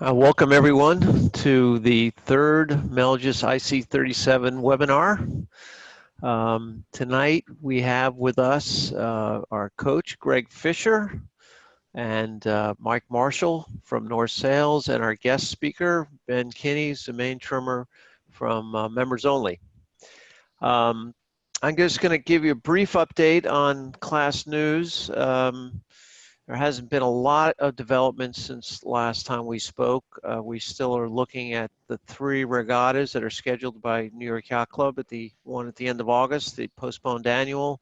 Welcome everyone to the third Melges IC37 webinar. Tonight we have with us our coach Greg Fisher and Mike Marshall from North Sails, and our guest speaker Ben Kinney, the main trimmer from Members Only. I'm just going to give you a brief update on class news. There hasn't been a lot of development since last time we spoke. We still are looking at the 3 regattas that are scheduled by New York Yacht Club, one at the end of August, the postponed annual,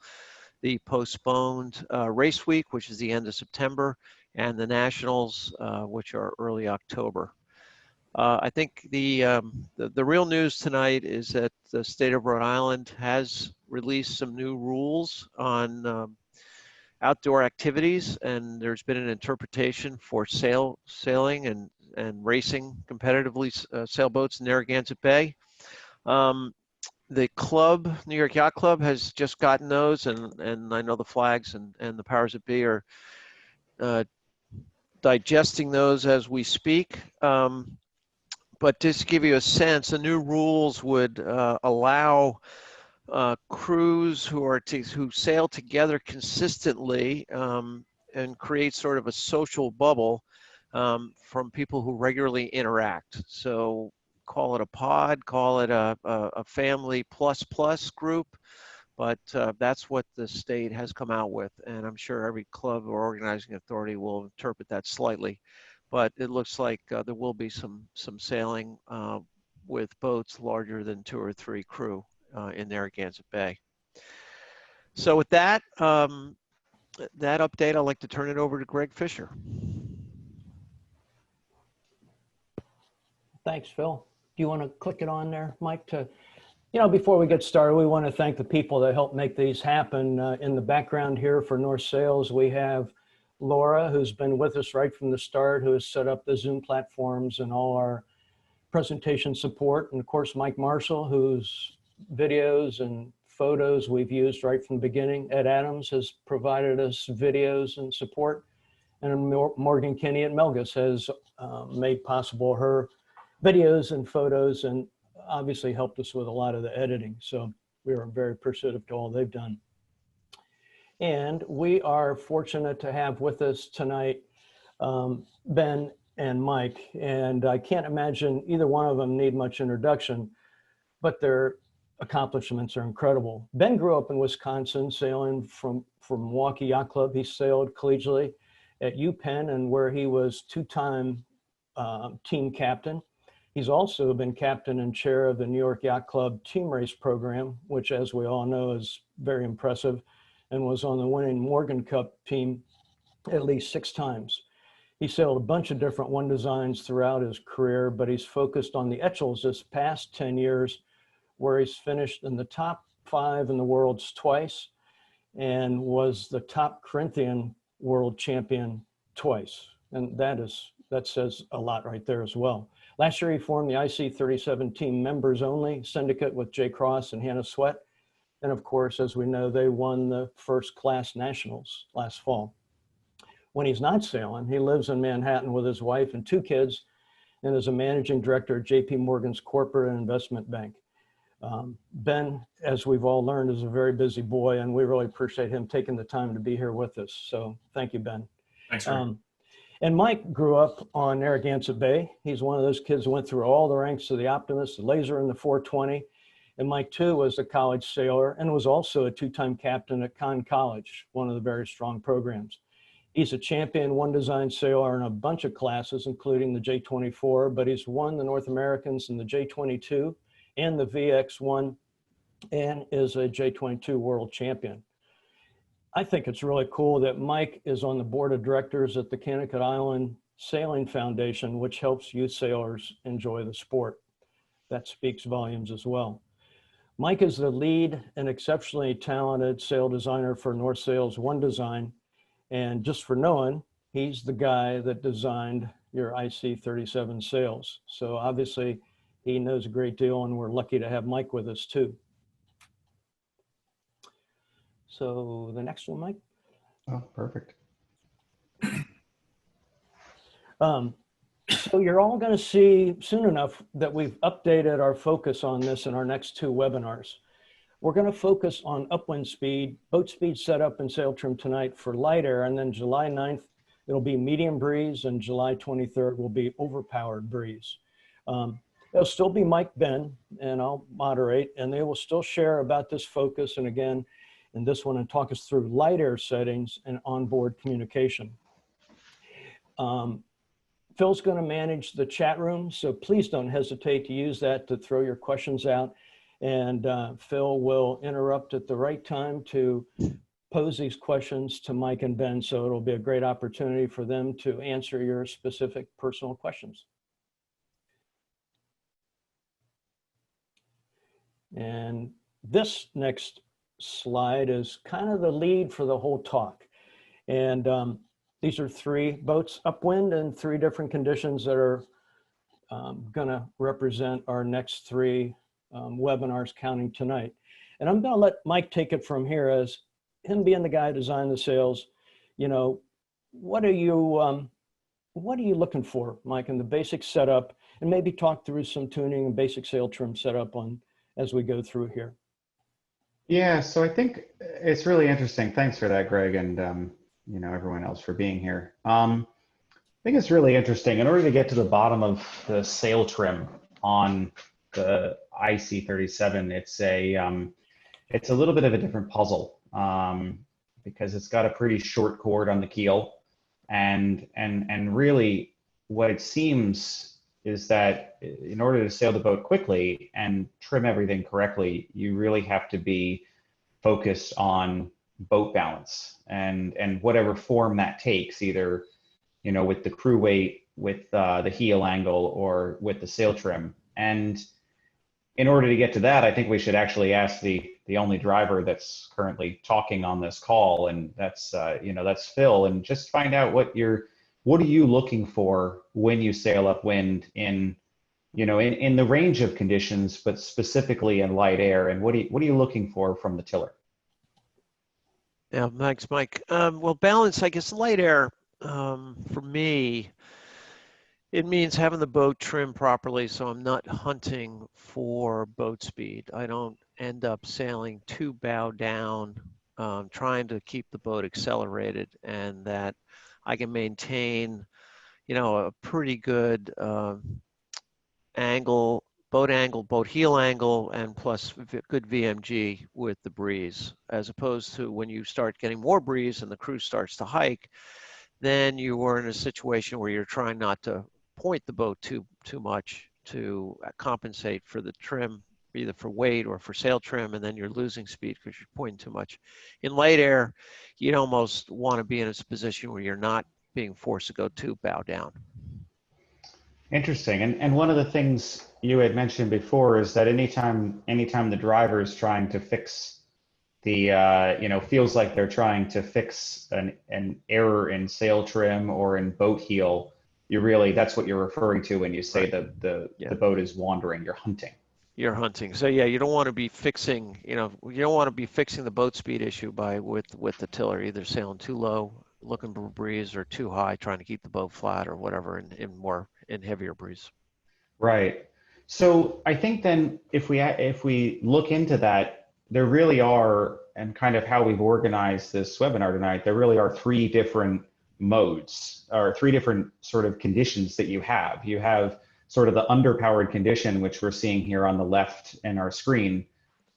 the postponed race week, which is the end of September, and the nationals, which are early October. I think the real news tonight is that the state of Rhode Island has released some new rules on outdoor activities, and there's been an interpretation for sailing and racing competitively sailboats in Narragansett Bay. The club, New York Yacht Club, has just gotten those, and I know the flags and the powers that be are digesting those as we speak. But just to give you a sense, the new rules would allow crews who sail together consistently and create sort of a social bubble from people who regularly interact. So call it a pod, call it a family plus group, but that's what the state has come out with, and I'm sure every club or organizing authority will interpret that slightly. But it looks like there will be some sailing with boats larger than 2 or 3 crew in Narragansett Bay. So with that update, I'd like to turn it over to Greg Fisher. Thanks, Phil. Do you want to click it on there, Mike? Before we get started, we want to thank the people that helped make these happen. In the background here for North Sails, we have Laura, who's been with us right from the start, who has set up the Zoom platforms and all our presentation support. And of course, Mike Marshall, whose videos and photos we've used right from the beginning. Ed Adams has provided us videos and support. And Morgan Kinney at Melges has made possible her videos and photos and obviously helped us with a lot of the editing. So we are very appreciative to all they've done. And we are fortunate to have with us tonight Ben and Mike. And I can't imagine either one of them need much introduction, but their accomplishments are incredible. Ben grew up in Wisconsin, sailing from Milwaukee Yacht Club. He sailed collegiately at UPenn, and where he was 2-time team captain. He's also been captain and chair of the New York Yacht Club team race program, which, as we all know, is very impressive, and was on the winning Morgan Cup team at least 6 times. He sailed a bunch of different one designs throughout his career, but he's focused on the Etchells this past 10 years, where he's finished in the top 5 in the worlds twice and was the top Corinthian world champion twice. And that says a lot right there as well. Last year, he formed the IC37 team members only syndicate with Jay Cross and Hannah Sweat. And of course, as we know, they won the first class nationals last fall. When he's not sailing, he lives in Manhattan with his wife and 2 kids and is a managing director at JP Morgan's corporate and investment bank. Ben, as we've all learned, is a very busy boy, and we really appreciate him taking the time to be here with us. So thank you, Ben. Thanks, Greg. And Mike grew up on Narragansett Bay. He's one of those kids who went through all the ranks of the Optimist, the Laser, and the 420. And Mike, too, was a college sailor and was also a 2-time captain at Conn College, one of the very strong programs. He's a champion one design sailor in a bunch of classes, including the J24, but he's won the North Americans in the J22 and the VX1 and is a J22 world champion. I think it's really cool that Mike is on the board of directors at the Connecticut Island Sailing Foundation, which helps youth sailors enjoy the sport. That speaks volumes as well. Mike is the lead and exceptionally talented sail designer for North Sails One Design. And just for knowing, he's the guy that designed your IC37 sails. So obviously he knows a great deal, and we're lucky to have Mike with us too. So the next one, Mike. Oh, perfect. So you're all going to see soon enough that we've updated our focus on this in our next two webinars. We're going to focus on upwind speed, boat speed setup and sail trim tonight for light air, and then July 9th, it'll be medium breeze, and July 23rd will be overpowered breeze. It'll still be Mike Ben, and I'll moderate, and they will still share about this focus, and again, in this one, and talk us through light air settings and onboard communication. Phil's going to manage the chat room, so please don't hesitate to use that to throw your questions out. And Phil will interrupt at the right time to pose these questions to Mike and Ben, so it'll be a great opportunity for them to answer your specific personal questions. And this next slide is kind of the lead for the whole talk. And these are three boats upwind and three different conditions that are going to represent our next three webinars counting tonight. And I'm going to let Mike take it from here, as him being the guy who designed the sails. You know, what are you looking for, Mike, in the basic setup, and maybe talk through some tuning and basic sail trim setup on as we go through here. Yeah, so I think it's really interesting. Thanks for that, Greg, and you know, everyone else for being here. I think it's really interesting. In order to get to the bottom of the sail trim on the IC37, it's a little bit of a different puzzle because it's got a pretty short cord on the keel, and really what it seems is that in order to sail the boat quickly and trim everything correctly, you really have to be focused on boat balance and whatever form that takes, either, you know, with the crew weight, with the heel angle, or with the sail trim. And in order to get to that, I think we should actually ask the only driver that's currently talking on this call, and that's you know, that's Phil, and just find out what are you looking for when you sail upwind in, you know, in the range of conditions, but specifically in light air, and what are you looking for from the tiller? Yeah, thanks, Mike. Well, balance, I guess, light air, for me, it means having the boat trimmed properly so I'm not hunting for boat speed. I don't end up sailing too bow down, trying to keep the boat accelerated, and that I can maintain, you know, a pretty good angle, boat heel angle, and plus good VMG with the breeze, as opposed to when you start getting more breeze and the crew starts to hike, then you are in a situation where you're trying not to point the boat too much to compensate for the trim, either for weight or for sail trim, and then you're losing speed because you're pointing too much. In light air, you'd almost want to be in a position where you're not being forced to go too bow down. Interesting. And one of the things you had mentioned before is that anytime the driver is trying to fix the, you know, feels like they're trying to fix an error in sail trim or in boat heel, that's what you're referring to when you say the boat is wandering, you're hunting. You're hunting. So yeah, you don't want to be fixing, you know, you don't want to be fixing the boat speed issue with the tiller, either sailing too low, looking for breeze, or too high, trying to keep the boat flat or whatever in heavier breeze. Right. So I think then if we look into that, there really are, and kind of how we've organized this webinar tonight, there really are three different modes, or three different sort of conditions that you have. You have sort of the underpowered condition, which we're seeing here on the left in our screen.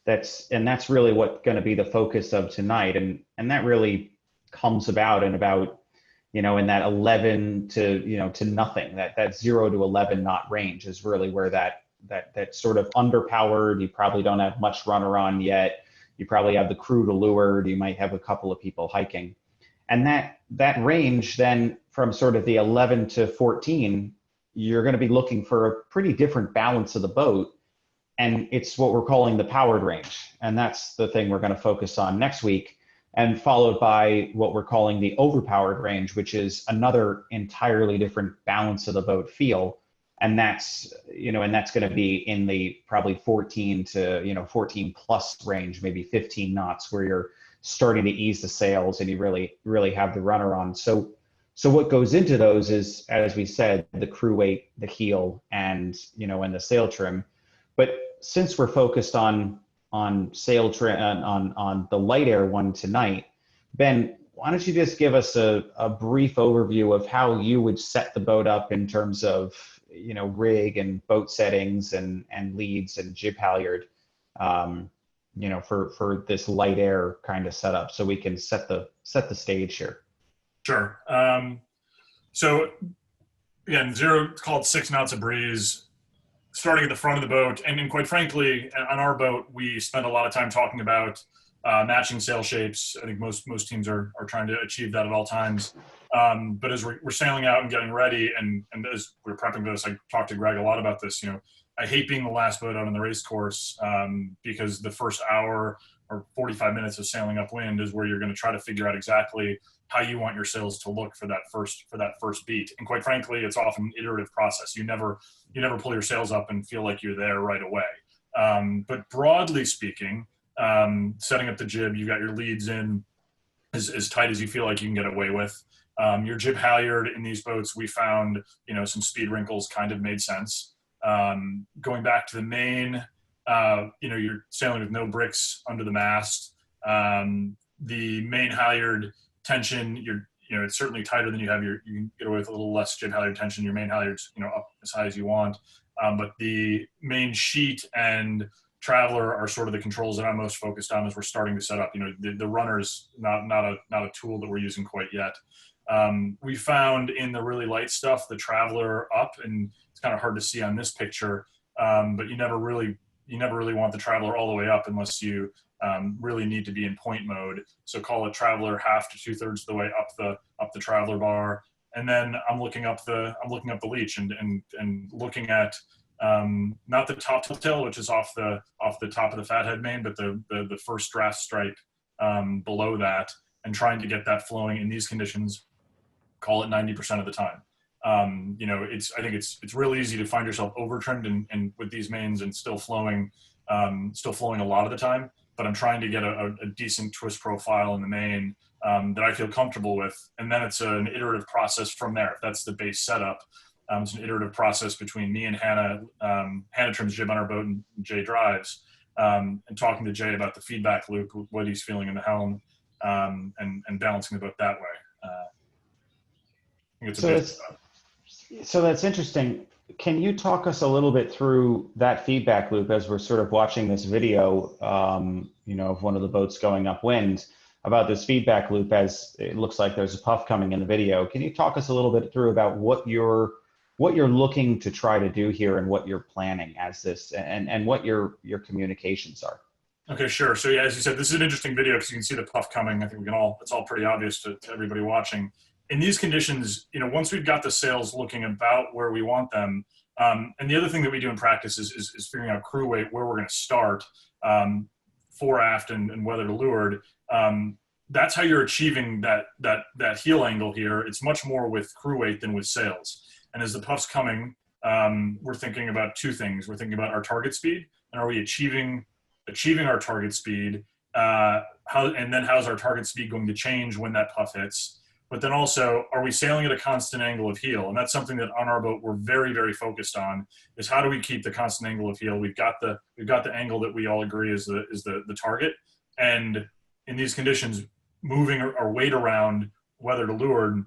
That's really what's going to be the focus of tonight, and that really comes about in about, you know, in that 11 to, you know, to nothing, that 0 to 11 knot range is really where that sort of underpowered, you probably don't have much runner on yet, you probably have the crew to leeward, you might have a couple of people hiking, and that range then from sort of the 11 to 14, you're going to be looking for a pretty different balance of the boat, and it's what we're calling the powered range, and that's the thing we're going to focus on next week, and followed by what we're calling the overpowered range, which is another entirely different balance of the boat feel. And that's, you know, and that's going to be in the probably 14 to, you know, 14 plus range, maybe 15 knots, where you're starting to ease the sails and you really have the runner on. So So what goes into those is, as we said, the crew weight, the heel, and and the sail trim. But since we're focused on sail trim on the light air one tonight, Ben, why don't you just give us a brief overview of how you would set the boat up in terms of rig and boat settings and leads and jib halyard, for this light air kind of setup, so we can set the stage here. Sure. So again, zero, it's called 6 knots of breeze, starting at the front of the boat. And quite frankly, on our boat, we spend a lot of time talking about matching sail shapes. I think most teams are trying to achieve that at all times. But as we're sailing out and getting ready, and as we're prepping this, I talked to Greg a lot about this. I hate being the last boat out on the race course, because the first hour or 45 minutes of sailing upwind is where you're going to try to figure out exactly how you want your sails to look for that first beat. And quite frankly, it's often an iterative process. You never pull your sails up and feel like you're there right away. But broadly speaking, setting up the jib, you've got your leads in as tight as you feel like you can get away with. Your jib halyard in these boats, we found, some speed wrinkles kind of made sense. Going back to the main, you're sailing with no bricks under the mast. The main halyard tension, it's certainly tighter than you can get away with a little less jib halyard tension. Your main halyard's, up as high as you want. But the main sheet and traveler are sort of the controls that I'm most focused on as we're starting to set up. The runner's not a tool that we're using quite yet. We found in the really light stuff, the traveler up, and it's kind of hard to see on this picture, but you never really want the traveler all the way up unless you really need to be in point mode. So call it traveler half to 2/3 of the way up the traveler bar, and then I'm looking up the leech and looking at not the top tail, which is off the top of the fathead main, but the first draft stripe below that, and trying to get that flowing in these conditions. Call it 90% of the time. I think it's really easy to find yourself over trimmed and with these mains and still flowing a lot of the time. But I'm trying to get a decent twist profile in the main that I feel comfortable with, and then it's an iterative process from there. If that's the base setup, it's an iterative process between me and Hannah. Hannah trims jib on our boat, and Jay drives, and talking to Jay about the feedback loop, what he's feeling in the helm, and balancing the boat that way. I think it's so that's interesting. Can you talk us a little bit through that feedback loop as we're sort of watching this video, of one of the boats going upwind, about this feedback loop, as it looks like there's a puff coming in the video? Can you talk us a little bit through about what you're looking to try to do here, and what you're planning as this, and what your communications are? Okay, sure. So yeah, as you said, this is an interesting video because you can see the puff coming. I think it's all pretty obvious to everybody watching. In these conditions, once we've got the sails looking about where we want them, and the other thing that we do in practice is figuring out crew weight, where we're going to start, fore, aft, and weather to leeward. That's how you're achieving that heel angle here. It's much more with crew weight than with sails. And as the puff's coming, we're thinking about two things. We're thinking about our target speed, and are we achieving our target speed? And then how's our target speed going to change when that puff hits? But then also, are we sailing at a constant angle of heel? And that's something that on our boat we're very, very focused on, is how do we keep the constant angle of heel? We've got the angle that we all agree is the target. And in these conditions, moving our weight around weather to leeward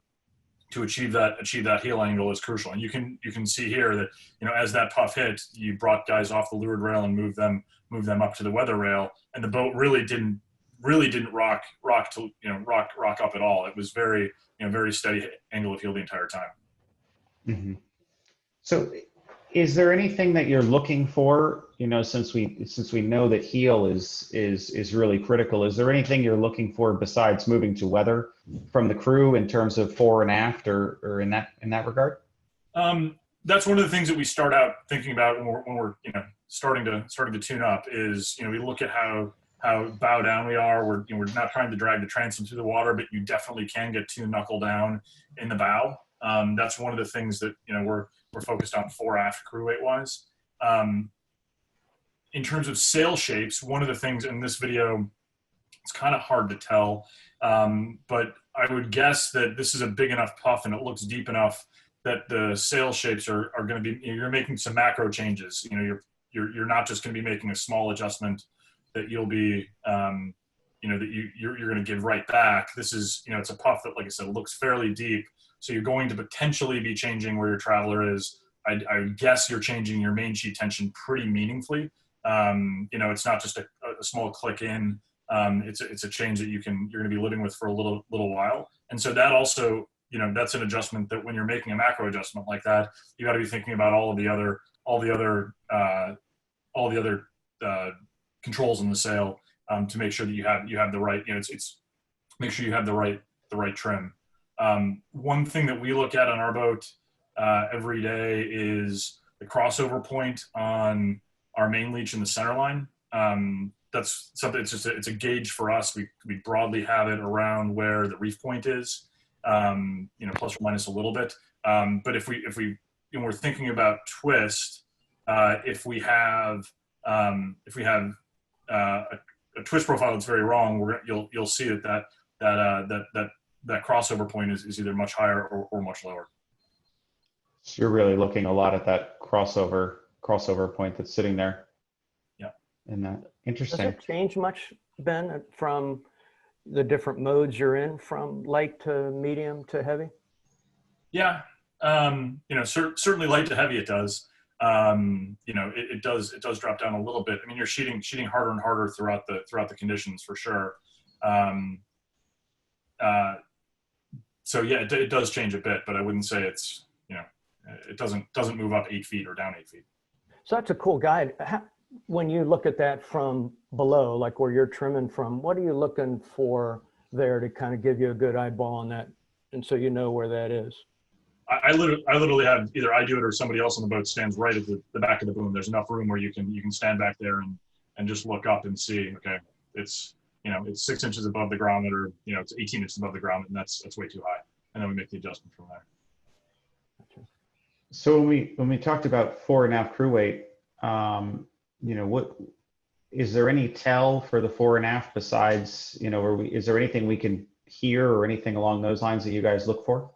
to achieve that heel angle is crucial. And you can see here that, as that puff hit, you brought guys off the leeward rail and moved them up to the weather rail, and the boat really didn't rock up at all. It was very steady angle of heel the entire time. Mm-hmm. So is there anything that you're looking for, since we know that heel is really critical, is there anything you're looking for besides moving to weather from the crew in terms of fore and aft, or in that regard? That's one of the things that we start out thinking about when we're starting to tune up, is we look at how bow down we are. We're not trying to drag the transom through the water, but you definitely can get too knuckle down in the bow. That's one of the things that we're focused on fore aft crew weight wise. In terms of sail shapes, one of the things in this video, it's kind of hard to tell. But I would guess that this is a big enough puff and it looks deep enough that the sail shapes are going to be, you're making some macro changes. You know, you're not just going to be making a small adjustment that you'll be, you know, that you're going to give right back. This is, you know, it's a puff that, like I said, looks fairly deep. So you're going to potentially be changing where your traveler is. I guess you're changing your main sheet tension pretty meaningfully. You know, it's not just a small click in. It's a change that you're going to be living with for a little while. And so that also, you know, that's an adjustment that when you're making a macro adjustment like that, you got to be thinking about all the other controls in the sail to make sure that you have the right, you know, it's make sure you have the right trim. One thing that we look at on our boat every day is the crossover point on our main leech in the center line. That's something, it's a gauge for us. We broadly have it around where the reef point is, you know, plus or minus a little bit. But if we're thinking about twist, if we have a twist profile that's very wrong, you'll see that crossover point is either much higher or much lower. So you're really looking a lot at that crossover point that's sitting there. Yeah. And that interesting. Does it change much, Ben, from the different modes you're in, from light to medium to heavy? Yeah. You know, certainly light to heavy it does. You know, it does drop down a little bit. I mean, you're sheeting harder and harder throughout the conditions for sure. So yeah, it does change a bit, but I wouldn't say it's, you know, it doesn't move up 8 feet or down 8 feet. So that's a cool guide. When you look at that from below, like where you're trimming from, what are you looking for there to kind of give you a good eyeball on that, and so you know where that is? I literally have, either I do it or somebody else on the boat stands right at the back of the boom. There's enough room where you can stand back there and just look up and see, okay, it's, you know, it's 6 inches above the ground, or, you know, it's 18 inches above the ground, and that's way too high. And then we make the adjustment from there. So when we talked about fore and aft crew weight, you know, what is there any tell for the fore and aft besides, you know, is there anything we can hear or anything along those lines that you guys look for?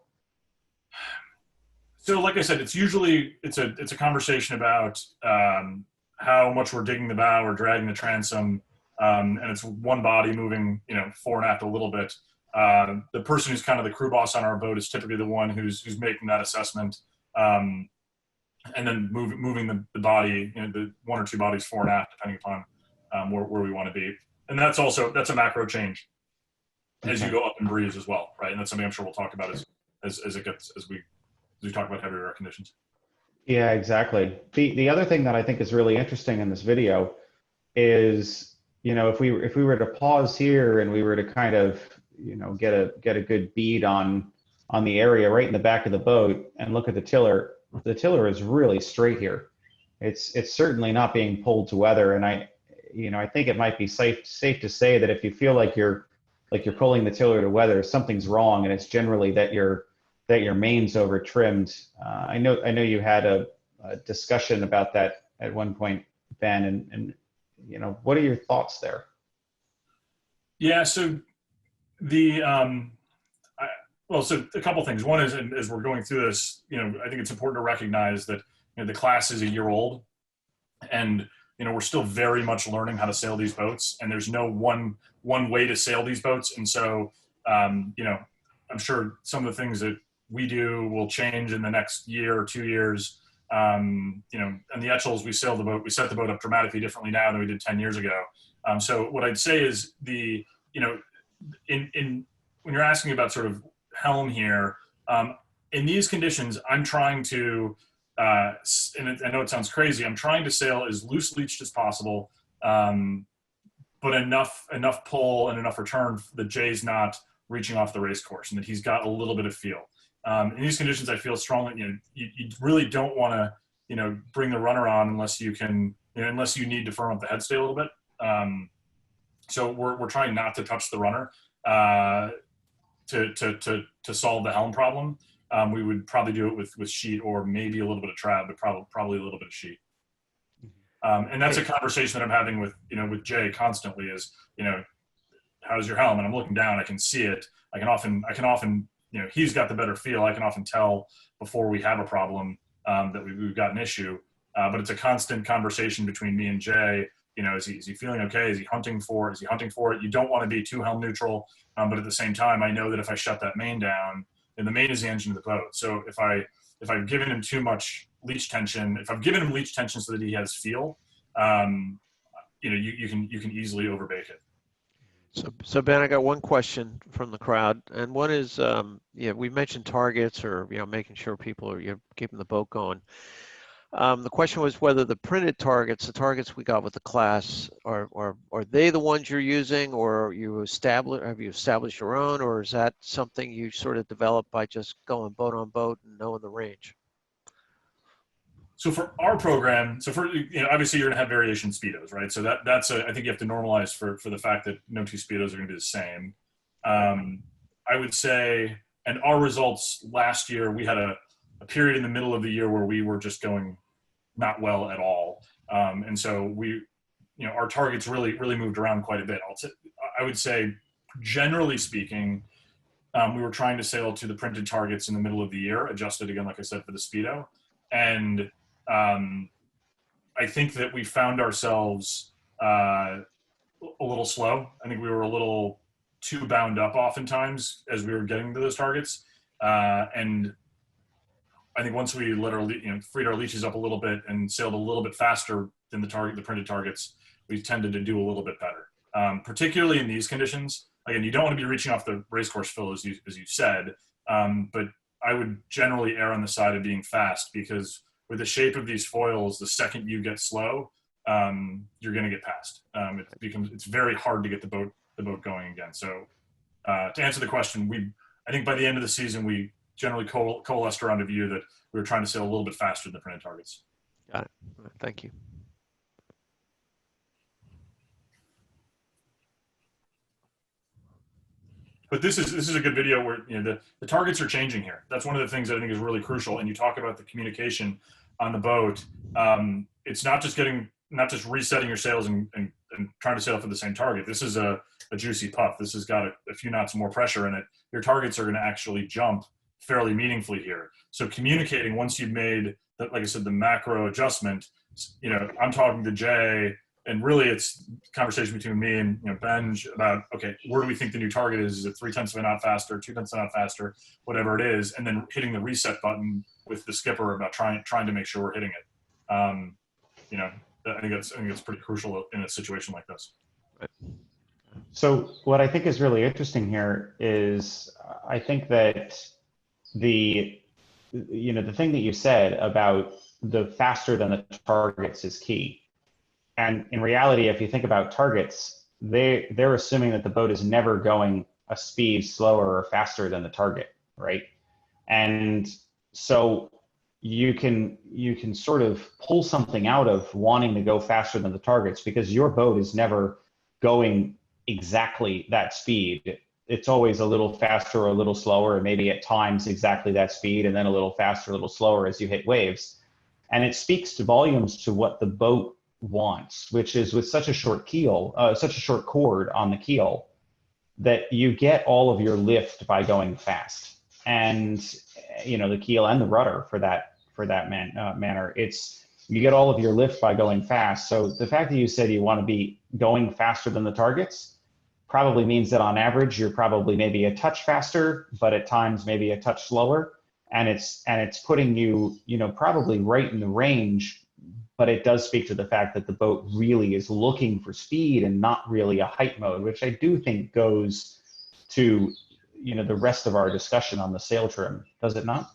So like I said, it's usually, it's a conversation about how much we're digging the bow or dragging the transom, and it's one body moving, you know, fore and aft a little bit. The person who's kind of the crew boss on our boat is typically the one who's making that assessment, and then moving the body, you know, the one or two bodies fore and aft, depending upon where we want to be. And that's a macro change as you go up in breeze as well, right? And that's something I'm sure we'll talk about as we talk about heavier air conditions. Yeah, exactly. The other thing that I think is really interesting in this video is, you know, if we were to pause here and we were to kind of, you know, get a good bead on the area right in the back of the boat and look at the tiller is really straight here. It's certainly not being pulled to weather, and I think it might be safe to say that if you feel like you're pulling the tiller to weather, something's wrong, and it's generally that your main's over trimmed. I know you had a discussion about that at one point, Ben, and you know, what are your thoughts there? Yeah, so so a couple things. One is, as we're going through this, you know, I think it's important to recognize that, you know, the class is a year old, and, you know, we're still very much learning how to sail these boats, and there's no one way to sail these boats. And so, you know, I'm sure some of the things that we do will change in the next year or 2 years. You know, and the Etchells, we set the boat up dramatically differently now than we did 10 years ago. So what I'd say is you know, in when you're asking about sort of helm here, in these conditions, I'm trying to, and I know it sounds crazy, I'm trying to sail as loose leached as possible, but enough pull and enough return that Jay's not reaching off the race course and that he's got a little bit of feel. In these conditions, I feel strongly, you know, you really don't want to, you know, bring the runner on unless you can, you know, unless you need to firm up the headstay a little bit. So we're trying not to touch the runner to solve the helm problem. We would probably do it with sheet or maybe a little bit of trab, but probably a little bit of sheet. And that's a conversation that I'm having with Jay constantly is, you know, how's your helm? And I'm looking down, I can see it. I can often, he's got the better feel. I can often tell before we have a problem that we've got an issue. But it's a constant conversation between me and Jay. Is he feeling okay? Is he hunting for it? You don't want to be too helm neutral. But at the same time, I know that if I shut that main down, and the main is the engine of the boat. So if I've given him too much leash tension, if I've given him leash tension so that he has feel, you can easily overbake it. So Ben, I got one question from the crowd, and one is, we mentioned targets, or making sure people are keeping the boat going. The question was whether the printed targets, the targets we got with the class, are they the ones you're using, or have you established your own, or is that something you sort of developed by just going boat on boat and knowing the range? So for our program, obviously you're going to have variation speedos, right? So that's I think you have to normalize for the fact that no two speedos are going to be the same. I would say, and our results last year, we had a period in the middle of the year where we were just going not well at all. And so our targets really moved around quite a bit. I would say, generally speaking, we were trying to sail to the printed targets in the middle of the year, adjusted again, like I said, for the speedo. And I think that we found ourselves a little slow. I think we were a little too bound up oftentimes as we were getting to those targets. And I think once we freed our leashes up a little bit and sailed a little bit faster than the printed targets, we tended to do a little bit better. Particularly in these conditions. Again, you don't want to be reaching off the racecourse fill, as you said, but I would generally err on the side of being fast, because with the shape of these foils, the second you get slow, you're going to get past. It's very hard to get the boat going again. So to answer the question, I think by the end of the season, we generally coalesced around a view that we were trying to sail a little bit faster than the printed targets. Got it. Thank you. But this is a good video where the targets are changing here. That's one of the things that I think is really crucial. And you talk about the communication on the boat. It's not just resetting your sails and trying to sail for the same target. This is a juicy puff. This has got a few knots more pressure in it. Your targets are going to actually jump fairly meaningfully here. So communicating once you've made, like I said, the macro adjustment. I'm talking to Jay. And really, it's a conversation between me and Benj about, okay, where do we think the new target is? Is it 0.3 of a knot faster, 0.2 of a knot faster, whatever it is, and then hitting the reset button with the skipper about trying to make sure we're hitting it. I think it's pretty crucial in a situation like this. So what I think is really interesting here is I think that the thing that you said about the faster than the targets is key. And in reality, if you think about targets, they're assuming that the boat is never going a speed slower or faster than the target, right? And so you can sort of pull something out of wanting to go faster than the targets, because your boat is never going exactly that speed. It's always a little faster or a little slower, and maybe at times exactly that speed, and then a little faster, a little slower as you hit waves. And it speaks to volumes to what the boat wants, which is with such a short keel, such a short cord on the keel, that you get all of your lift by going fast. And the keel and the rudder for that manner, you get all of your lift by going fast. So the fact that you said you want to be going faster than the targets probably means that on average you're probably maybe a touch faster, but at times maybe a touch slower, and it's putting you probably right in the range. But it does speak to the fact that the boat really is looking for speed and not really a height mode, which I do think goes to the rest of our discussion on the sail trim, does it not?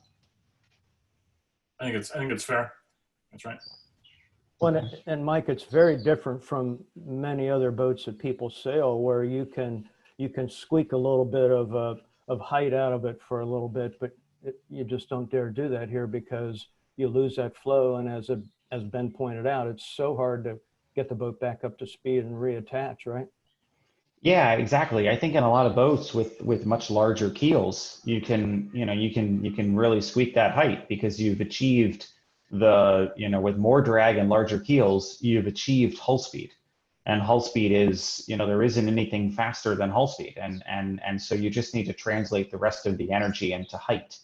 I think it's fair. That's right. Well, and Mike, it's very different from many other boats that people sail, where you can squeak a little bit of height out of it for a little bit, but you just don't dare do that here, because you lose that flow. And as Ben pointed out, it's so hard to get the boat back up to speed and reattach, right? Yeah, exactly. I think in a lot of boats with much larger keels, you can really squeak that height, because you've achieved with more drag and larger keels, you've achieved hull speed. and hull speed is, there isn't anything faster than hull speed, and so you just need to translate the rest of the energy into height.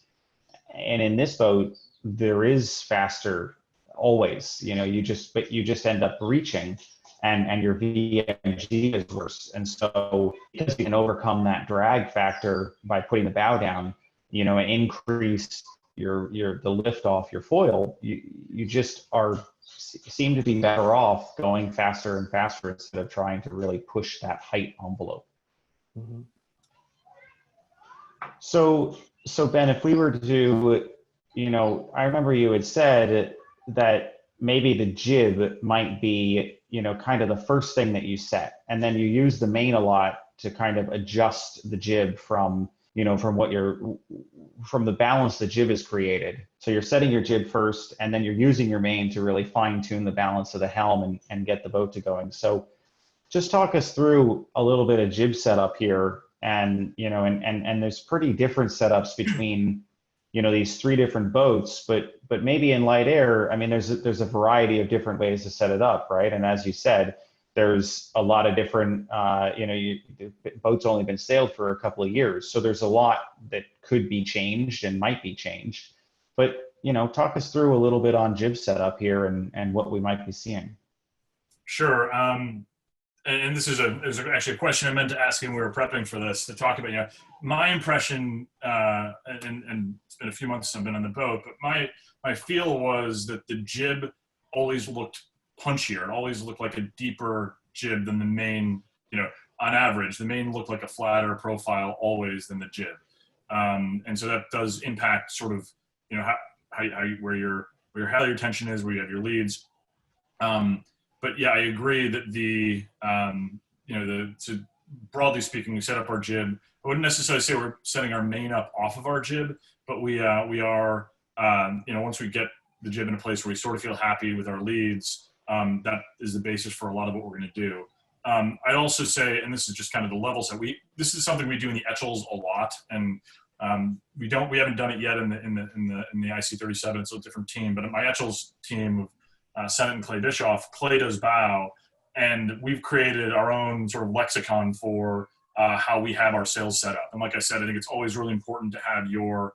And in this boat, there is faster always. You just end up reaching, and your VMG is worse. And so because you can overcome that drag factor by putting the bow down, and increase the lift off your foil, you just seem to be better off going faster and faster instead of trying to really push that height envelope. Mm-hmm. So Ben, if we were to do, I remember you had said that maybe the jib might be, kind of the first thing that you set, and then you use the main a lot to kind of adjust the jib from from the balance the jib is created. So you're setting your jib first, and then you're using your main to really fine tune the balance of the helm and get the boat to going. So just talk us through a little bit of jib setup here, and there's pretty different setups between these three different boats, but maybe in light air, I mean, there's a variety of different ways to set it up, right? And as you said, there's a lot of different, the boat's only been sailed for a couple of years, so there's a lot that could be changed and might be changed. But talk us through a little bit on jib setup here and what we might be seeing. Sure. And this is actually a question I meant to ask when we were prepping for this to talk about. My impression, and it's been a few months since I've been on the boat, but my feel was that the jib always looked punchier. It always looked like a deeper jib than the main. On average, the main looked like a flatter profile always than the jib, and so that does impact sort of where your halyard tension is, where you have your leads. But yeah, I agree that so broadly speaking, we set up our jib. I wouldn't necessarily say we're setting our main up off of our jib, but we are, once we get the jib in a place where we sort of feel happy with our leads, that is the basis for a lot of what we're going to do. I'd also say, and this is just kind of the levels that this is something we do in the Etchels a lot, and we haven't done it yet in the IC37. It's a different team, but in my Etchels team of Sennett and Clay Bischoff, Clay does bow, and we've created our own sort of lexicon for how we have our sails set up. And like I said, I think it's always really important to have your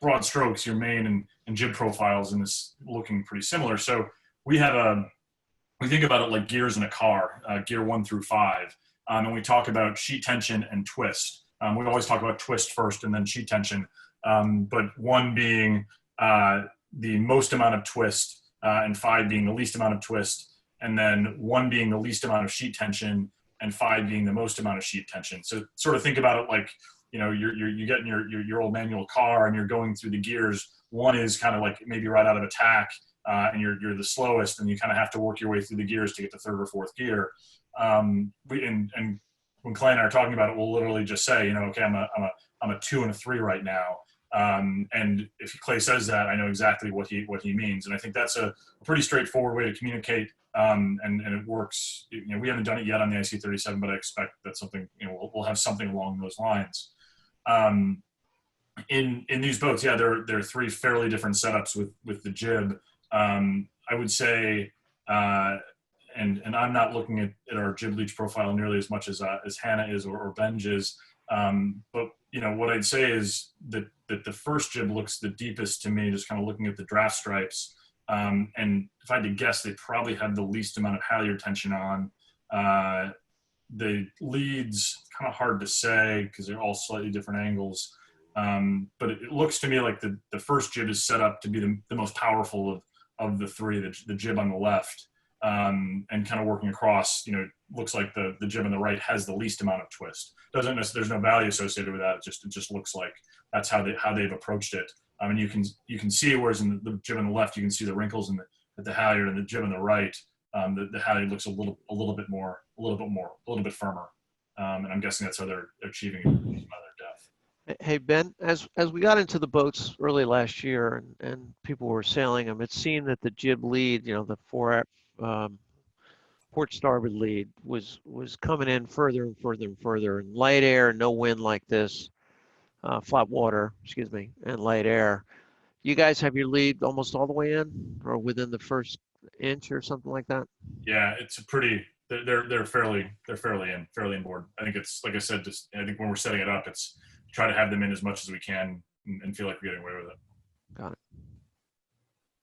broad strokes, your main and jib profiles in this looking pretty similar. So we think about it like gears in a car, gear 1 through 5, and we talk about sheet tension and twist. We always talk about twist first and then sheet tension, but 1 being the most amount of twist, and 5 being the least amount of twist, and then 1 being the least amount of sheet tension, and 5 being the most amount of sheet tension. So sort of think about it like, you get in your old manual car and you're going through the gears. 1 is kind of like maybe right out of attack, and you're the slowest, and you kind of have to work your way through the gears to get to 3rd or 4th gear. And when Clay and I are talking about it, we'll literally just say, okay, I'm a 2 and a 3 right now. And if Clay says that, I know exactly what he means. And I think that's a pretty straightforward way to communicate. And it works. We haven't done it yet on the IC37, but I expect that's something, we'll have something along those lines. In these boats, yeah, there are 3 fairly different setups with the jib. I would say, and I'm not looking at our jib leach profile nearly as much as Hannah is or Benj is. But what I'd say is that the first jib looks the deepest to me, just kind of looking at the draft stripes. And if I had to guess, they probably have the least amount of halyard tension on. The leads, kind of hard to say because they're all slightly different angles. But it looks to me like the first jib is set up to be the most powerful of the 3, the jib on the left. And kind of working across, looks like the jib on the right has the least amount of twist. There's no value associated with that. It just looks like that's how they've approached it. I mean, you can see, whereas in the jib on the left, you can see the wrinkles at the halyard, and the jib on the right, the halyard looks a little bit firmer. And I'm guessing that's how they're achieving it by their depth. Hey Ben, as we got into the boats early last year and people were sailing them, it seemed that the jib lead, the port starboard lead was coming in further and further and further, and light air, no wind like this, flat water, and light air. You guys have your lead almost all the way in, or within the first inch or something like that? Yeah, it's a pretty. They're fairly inboard. I think it's like I said. Just I think when we're setting it up, it's try to have them in as much as we can and feel like we're getting away with it. Got it.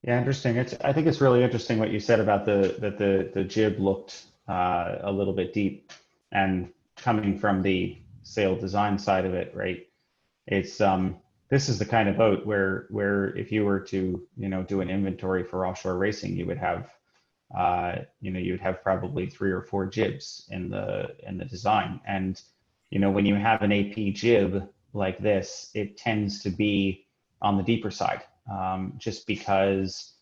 Yeah, interesting. I think it's really interesting what you said about the jib looked a little bit deep, and coming from the sail design side of it, right? It's this is the kind of boat where if you were to do an inventory for offshore racing, you would have you'd have probably 3 or 4 jibs in the design. And when you have an AP jib like this, it tends to be on the deeper side, just because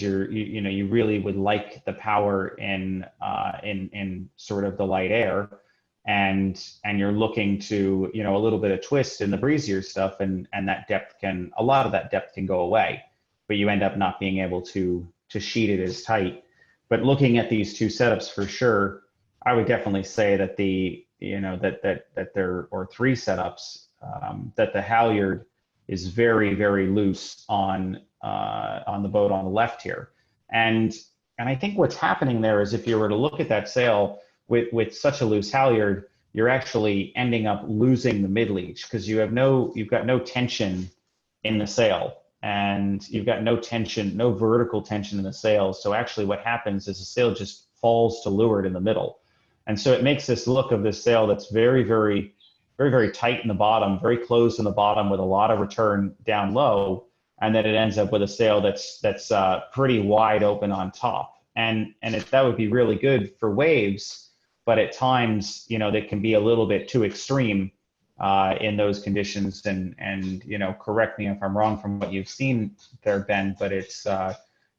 you really would like the power in sort of the light air, and you're looking to a little bit of twist in the breezier stuff, and a lot of that depth can go away, but you end up not being able to sheet it as tight. But looking at these 2 setups, for sure, I would definitely say that that there, or 3 setups, that the halyard is very, very loose on the boat on the left here. And I think what's happening there is, if you were to look at that sail with such a loose halyard, you're actually ending up losing the mid leach, because you've got no tension in the sail, and you've got no vertical tension in the sail. So actually what happens is the sail just falls to leeward in the middle. And so it makes this look of this sail that's very, very, very, very tight in the bottom, very closed in the bottom, with a lot of return down low. And then it ends up with a sail that's pretty wide open on top. And that would be really good for waves, but at times, that can be a little bit too extreme in those conditions. And correct me if I'm wrong from what you've seen there, Ben, but it's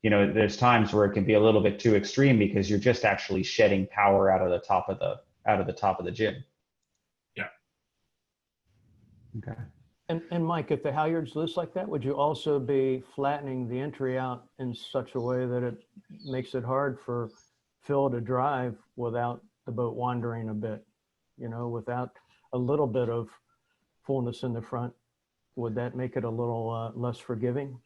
there's times where it can be a little bit too extreme, because you're just actually shedding power out of the top of the jib. Yeah. Okay. And Mike, if the halyard's loose like that, would you also be flattening the entry out in such a way that it makes it hard for Phil to drive without the boat wandering a bit, without a little bit of fullness in the front? Would that make it a little less forgiving?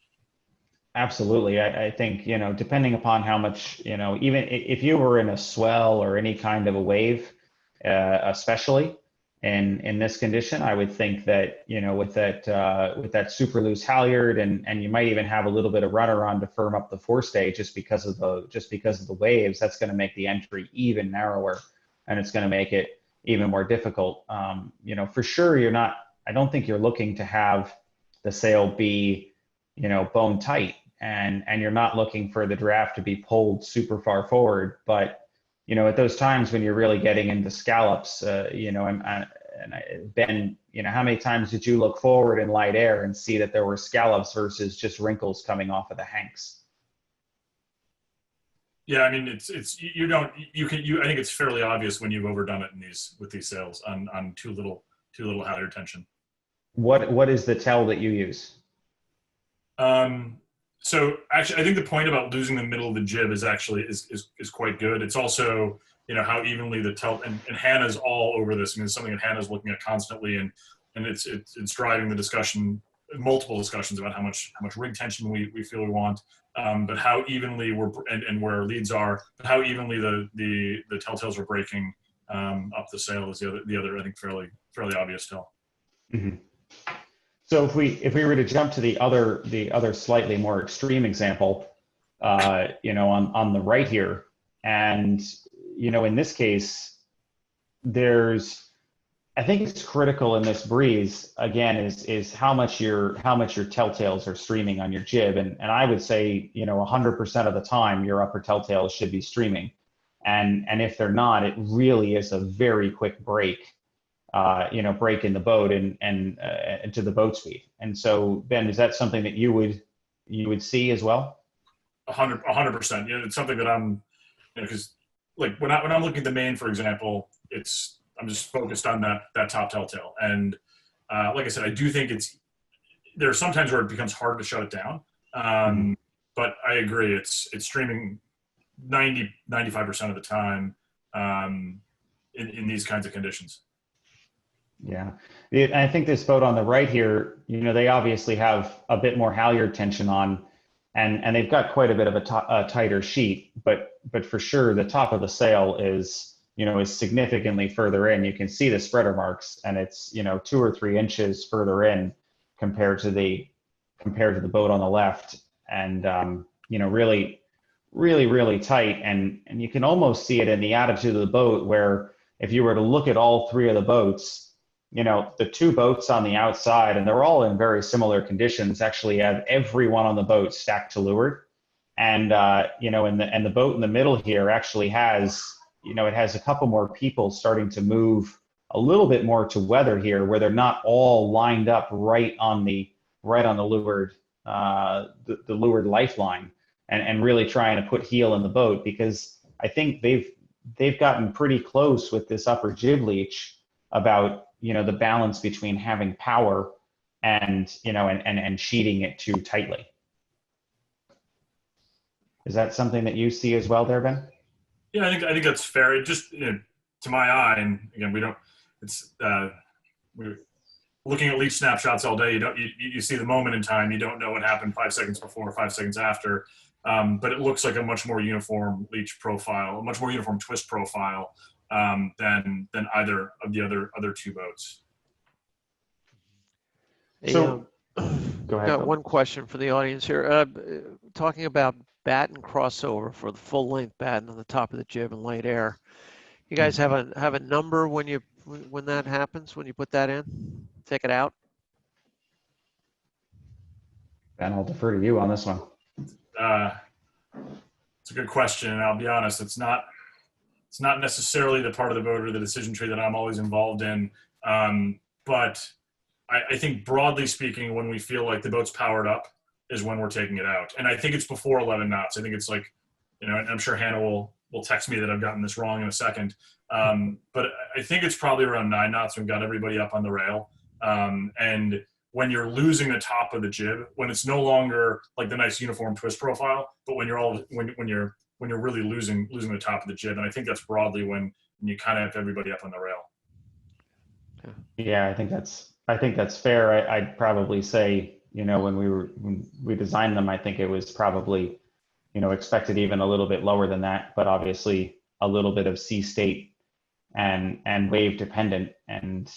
Absolutely. I think, depending upon how much, even if you were in a swell or any kind of a wave, especially in this condition, I would think that, with that super loose halyard, and you might even have a little bit of rudder on to firm up the forestay, just because of the waves, that's going to make the entry even narrower, and it's going to make it even more difficult. For sure, I don't think you're looking to have the sail be, bone tight, and you're not looking for the draft to be pulled super far forward. But, at those times when you're really getting into scallops, Ben, how many times did you look forward in light air and see that there were scallops versus just wrinkles coming off of the hanks? Yeah, I mean, I think it's fairly obvious when you've overdone it with these sails on too little halyard tension. What is the tell that you use? So actually, I think the point about losing the middle of the jib is actually is quite good. It's also, how evenly the tell, and Hannah's all over this. I mean, it's something that Hannah's looking at constantly, and it's driving the discussion, multiple discussions about how much rig tension we feel we want, but how evenly and where our leads are, but how evenly the telltales are breaking up the sail is the other I think fairly obvious tell. Mm-hmm. So if we were to jump to the other slightly more extreme example, on the right here, and in this case, I think it's critical in this breeze again is how much your telltales are streaming on your jib, and I would say 100% of the time your upper telltales should be streaming, and if they're not, it really is a very quick break. Break in the boat and to the boat speed. And so, Ben, is that something that you would see as well? 100%. It's something that I'm, because like when I'm looking at the main, for example, I'm just focused on that top telltale. And like I said, I do think there are some times where it becomes hard to shut it down. But I agree, it's streaming 95% of the time in these kinds of conditions. Yeah, I think this boat on the right here, they obviously have a bit more halyard tension on, and they've got quite a bit of a tighter sheet, but for sure the top of the sail is, is significantly further in. You can see the spreader marks, and it's 2 or 3 inches further in compared to the boat on the left, and really, really, really tight. And you can almost see it in the attitude of the boat, where if you were to look at all 3 of the boats, the 2 boats on the outside, and they're all in very similar conditions, actually have everyone on the boat stacked to leeward. And, and the boat in the middle here actually has, it has a couple more people starting to move a little bit more to weather here, where they're not all lined up right on the leeward, the leeward lifeline, and really trying to put heel in the boat, because I think they've gotten pretty close with this upper jib leech about, the balance between having power and, and sheeting it too tightly. Is that something that you see as well there, Ben? Yeah, I think that's fair. It just, to my eye, and again, we're looking at leech snapshots all day. You see the moment in time. You don't know what happened 5 seconds before or 5 seconds after. But it looks like a much more uniform leech profile, a much more uniform twist profile than either of the other 2 boats. So, go ahead. Got one question for the audience here. Talking about batten crossover for the full length batten on the top of the jib and light air. You guys have a number when that happens, when you put that in, take it out? Ben, I'll defer to you on this one. It's a good question, and I'll be honest, it's not necessarily the part of the boat or the decision tree that I'm always involved in. But I think broadly speaking, when we feel like the boat's powered up is when we're taking it out. And I think it's before 11 knots. I think it's like, and I'm sure Hannah will text me that I've gotten this wrong in a second. But I think it's probably around 9 knots when we've got everybody up on the rail. And when you're losing the top of the jib, when it's no longer like the nice uniform twist profile, but when you're really losing the top of the jib. And I think that's broadly when you kind of have everybody up on the rail. Yeah, I think that's fair. I'd probably say, when we designed them, I think it was probably, expected even a little bit lower than that, but obviously a little bit of sea state and wave dependent. And,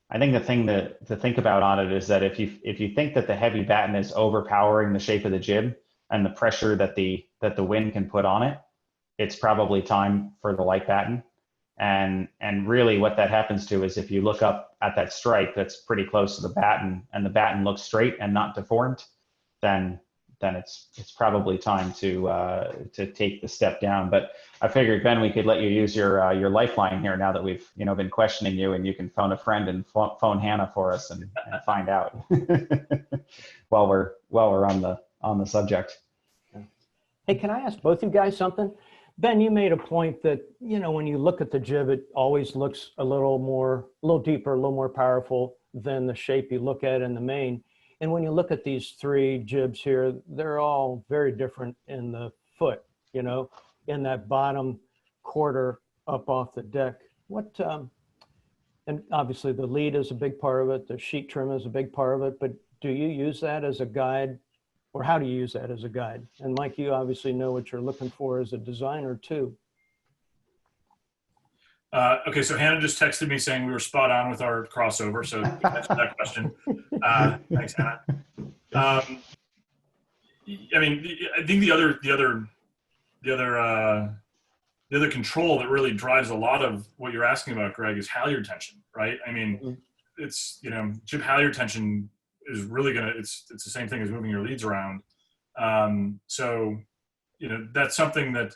I think the thing to think about on it is that if you think that the heavy batten is overpowering the shape of the jib and the pressure that the wind can put on it, it's probably time for the light batten. And really what that happens to is, if you look up at that strike that's pretty close to the batten, and the batten looks straight and not deformed, then it's probably time to take the step down. But I figured, Ben, we could let you use your lifeline here now that we've been questioning you, and you can phone a friend and phone Hannah for us and find out while we're on the subject. Hey, can I ask both you guys something? Ben, you made a point that, when you look at the jib, it always looks a little deeper, a little more powerful than the shape you look at in the main. And when you look at these 3 jibs here, they're all very different in the foot, in that bottom quarter up off the deck. And obviously the lead is a big part of it. The sheet trim is a big part of it, but do you use that as a guide? Or how do you use that as a guide? And Mike, you obviously know what you're looking for as a designer too. Okay, so Hannah just texted me saying we were spot on with our crossover, so thanks for that question. Thanks, Hannah. I think the other control that really drives a lot of what you're asking about, Greg, is halyard tension, right? It's jib halyard tension is really it's the same thing as moving your leads around. So that's something that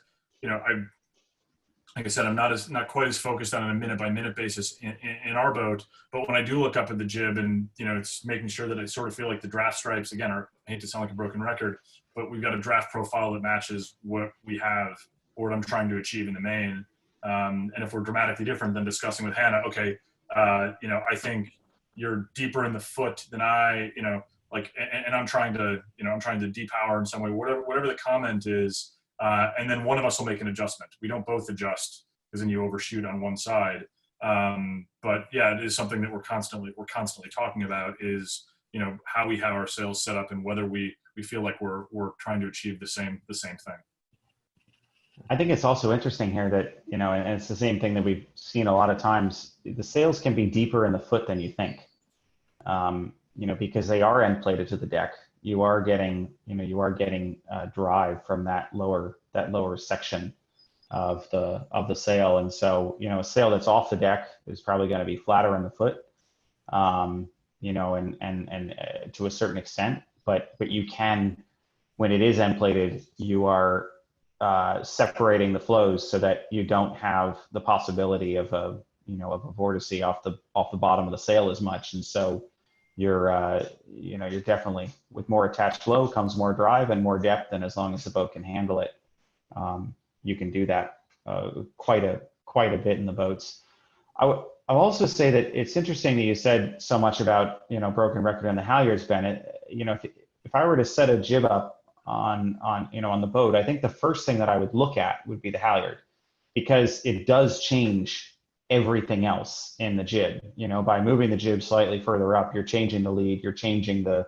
like I said, I'm not quite as focused on a minute by minute basis in our boat, but when I do look up at the jib, and it's making sure that I sort of feel like the draft stripes, again, I hate to sound like a broken record, but we've got a draft profile that matches what we have or what I'm trying to achieve in the main. And if we're dramatically different, than discussing with Hannah, okay, I think you're deeper in the foot than I, and I'm trying to depower in some way, whatever the comment is. And then one of us will make an adjustment. We don't both adjust, because then you overshoot on one side. But yeah, it is something that we're constantly talking about, is how we have our sails set up and whether we feel like we're trying to achieve the same thing. I think it's also interesting here that, and it's the same thing that we've seen a lot of times, the sails can be deeper in the foot than you think, because they are end plated to the deck. You are getting drive from that lower section of the sail. And so, a sail that's off the deck is probably going to be flatter in the foot, and to a certain extent, but you can, when it is end plated, you are separating the flows so that you don't have the possibility of a vortice off the bottom of the sail as much. And so you're definitely, with more attached flow comes more drive and more depth. And as long as the boat can handle it, you can do that quite a bit in the boats. I'll also say that it's interesting that you said so much about, broken record on the halyards, Bennett. If I were to set a jib up on the boat, I think the first thing that I would look at would be the halyard, because it does change everything else in the jib. By moving the jib slightly further up, you're changing the lead, you're changing the,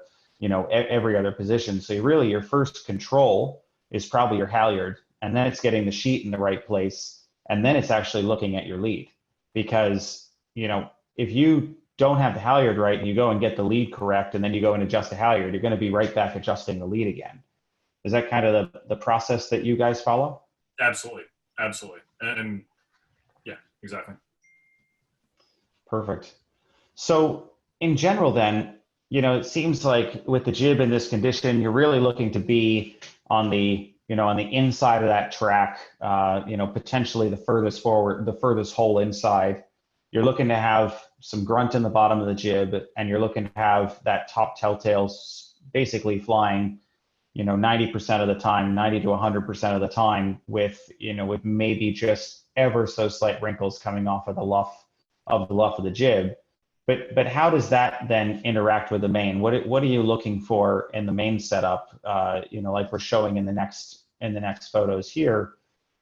every other position. So really your first control is probably your halyard, and then it's getting the sheet in the right place, and then it's actually looking at your lead. Because, if you don't have the halyard right and you go and get the lead correct, and then you go and adjust the halyard, you're going to be right back adjusting the lead again. Is that kind of the process that you guys follow? Absolutely. And yeah, exactly. Perfect. So in general then, it seems like with the jib in this condition, you're really looking to be on the inside of that track, potentially the furthest forward, the furthest hole inside. You're looking to have some grunt in the bottom of the jib, and you're looking to have that top telltale basically flying 90% of the time, 90 to 100% of the time, with maybe just ever so slight wrinkles coming off of the luff of the jib. But how does that then interact with the main? What are you looking for in the main setup? Like we're showing in the next photos here.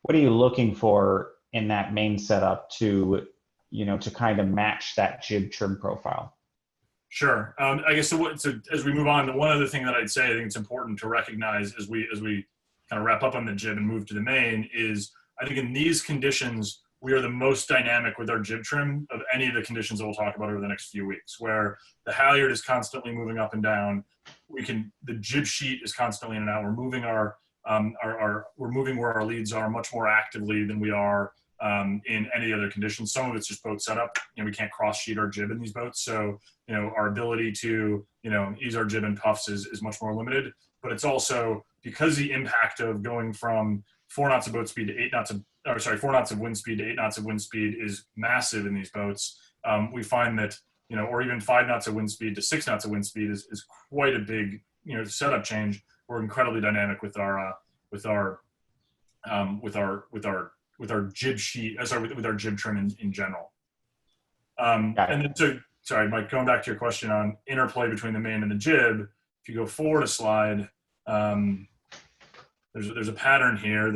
What are you looking for in that main setup to kind of match that jib trim profile? Sure. I guess so as we move on, the one other thing that I'd say, I think it's important to recognize as we kind of wrap up on the jib and move to the main, is I think in these conditions, we are the most dynamic with our jib trim of any of the conditions that we'll talk about over the next few weeks, where the halyard is constantly moving up and down. The jib sheet is constantly in and out. We're moving we're moving where our leads are much more actively than we are in any other conditions. Some of it's just boat setup. We can't cross sheet our jib in these boats. So, our ability to, use our jib and puffs is much more limited, but it's also because the impact of going from 4 knots of boat speed to 4 knots of wind speed to 8 knots of wind speed is massive in these boats. We find that, or even 5 knots of wind speed to 6 knots of wind speed is quite a big, setup change. We're incredibly dynamic with our jib sheet, with our jib trim in general. And then sorry, Mike, going back to your question on interplay between the main and the jib, if you go forward a slide, there's a pattern here.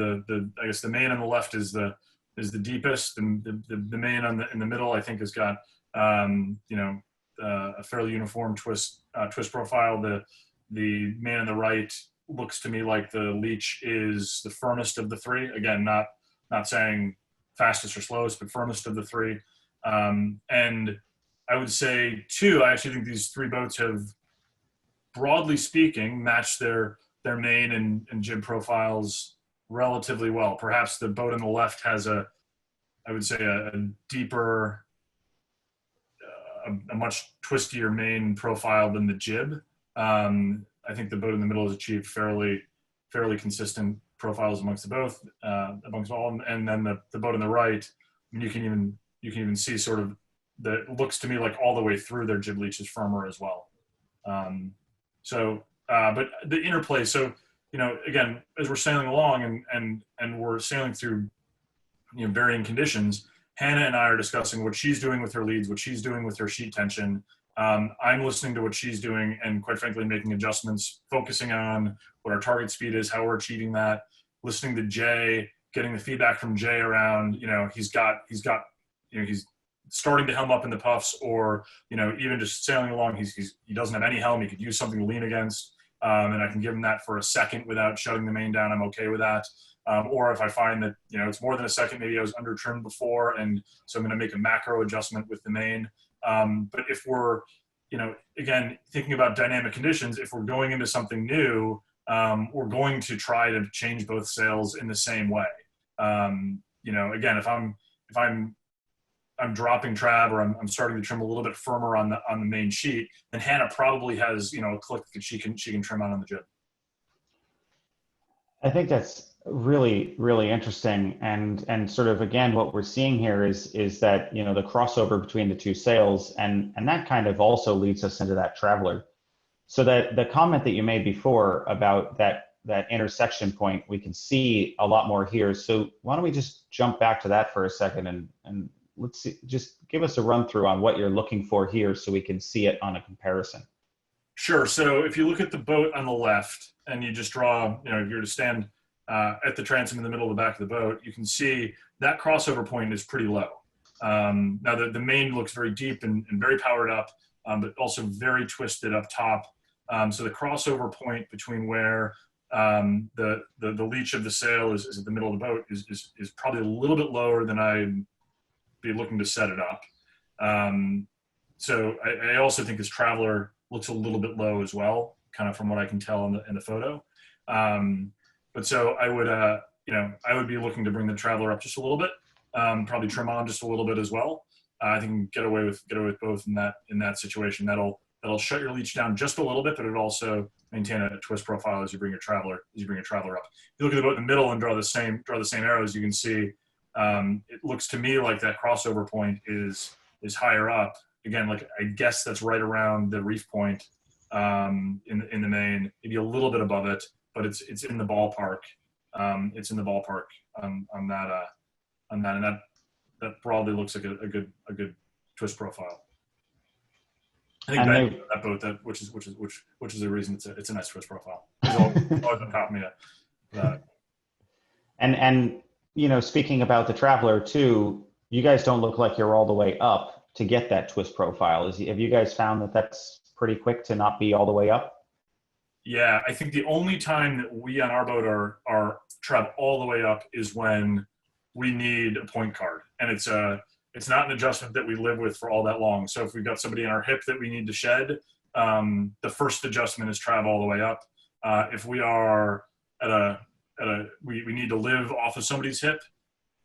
I guess the main on the left is the deepest. The main in the middle, I think, has got a fairly uniform twist profile. The main on the right looks to me like the leech is the firmest of the three. Again, not saying fastest or slowest, but firmest of the three. And I would say too, I actually think these three boats have, broadly speaking, matched their main and jib profiles relatively well. Perhaps the boat on the left has a deeper, a much twistier main profile than the jib. I think the boat in the middle has achieved fairly consistent profiles amongst all, and then the boat on the right, you can even see sort of that looks to me like all the way through their jib leech is firmer as well. But the interplay, so again, as we're sailing along and we're sailing through varying conditions, Hannah and I are discussing what she's doing with her leads, what she's doing with her sheet tension. I'm listening to what she's doing and, quite frankly, making adjustments, focusing on what our target speed is, how we're achieving that, listening to Jay, getting the feedback from Jay around, he's starting to helm up in the puffs, or even just sailing along, he doesn't have any helm. He could use something to lean against, and I can give him that for a second without shutting the main down. I'm okay with that. Or if I find that it's more than a second, maybe I was under trimmed before, and so I'm going to make a macro adjustment with the main. But if we're again thinking about dynamic conditions, if we're going into something new, we're going to try to change both sails in the same way. Again, if I'm dropping trab, or I'm starting to trim a little bit firmer on the main sheet, then Hannah probably has a click that she can trim out on the jib. I think that's really, really interesting, and sort of again what we're seeing here is that the crossover between the two sails, and that kind of also leads us into that traveler. So that the comment that you made before about that intersection point, we can see a lot more here. So why don't we just jump back to that for a second, and let's see, just give us a run through on what you're looking for here so we can see it on a comparison. Sure. So if you look at the boat on the left and you just draw, if you were to stand at the transom in the middle of the back of the boat, you can see that crossover point is pretty low. Now the main looks very deep and very powered up, but also very twisted up top. So the crossover point between where the leech of the sail is at the middle of the boat is probably a little bit lower than I'd be looking to set it up. So I also think this traveler looks a little bit low as well, kind of from what I can tell in the photo. But so I would be looking to bring the traveler up just a little bit, probably trim on just a little bit as well. I think get away with both in that situation. That'll shut your leech down just a little bit, but it also maintain a twist profile as you bring your traveler up. If you look at the boat in the middle and draw the same arrows, you can see it looks to me like that crossover point is higher up. Again, like I guess that's right around the reef point in the main, maybe a little bit above it, but it's in the ballpark. It's in the ballpark on that, and that broadly looks like a good twist profile. I think that boat, which is the reason it's a nice twist profile. It's always been top of me that. And speaking about the traveler too, you guys don't look like you're all the way up to get that twist profile. Have you guys found that that's pretty quick to not be all the way up? Yeah, I think the only time that we on our boat are trab all the way up is when we need a point card, and it's not an adjustment that we live with for all that long. So if we've got somebody in our hip that we need to shed, the first adjustment is trab all the way up. If we are we need to live off of somebody's hip,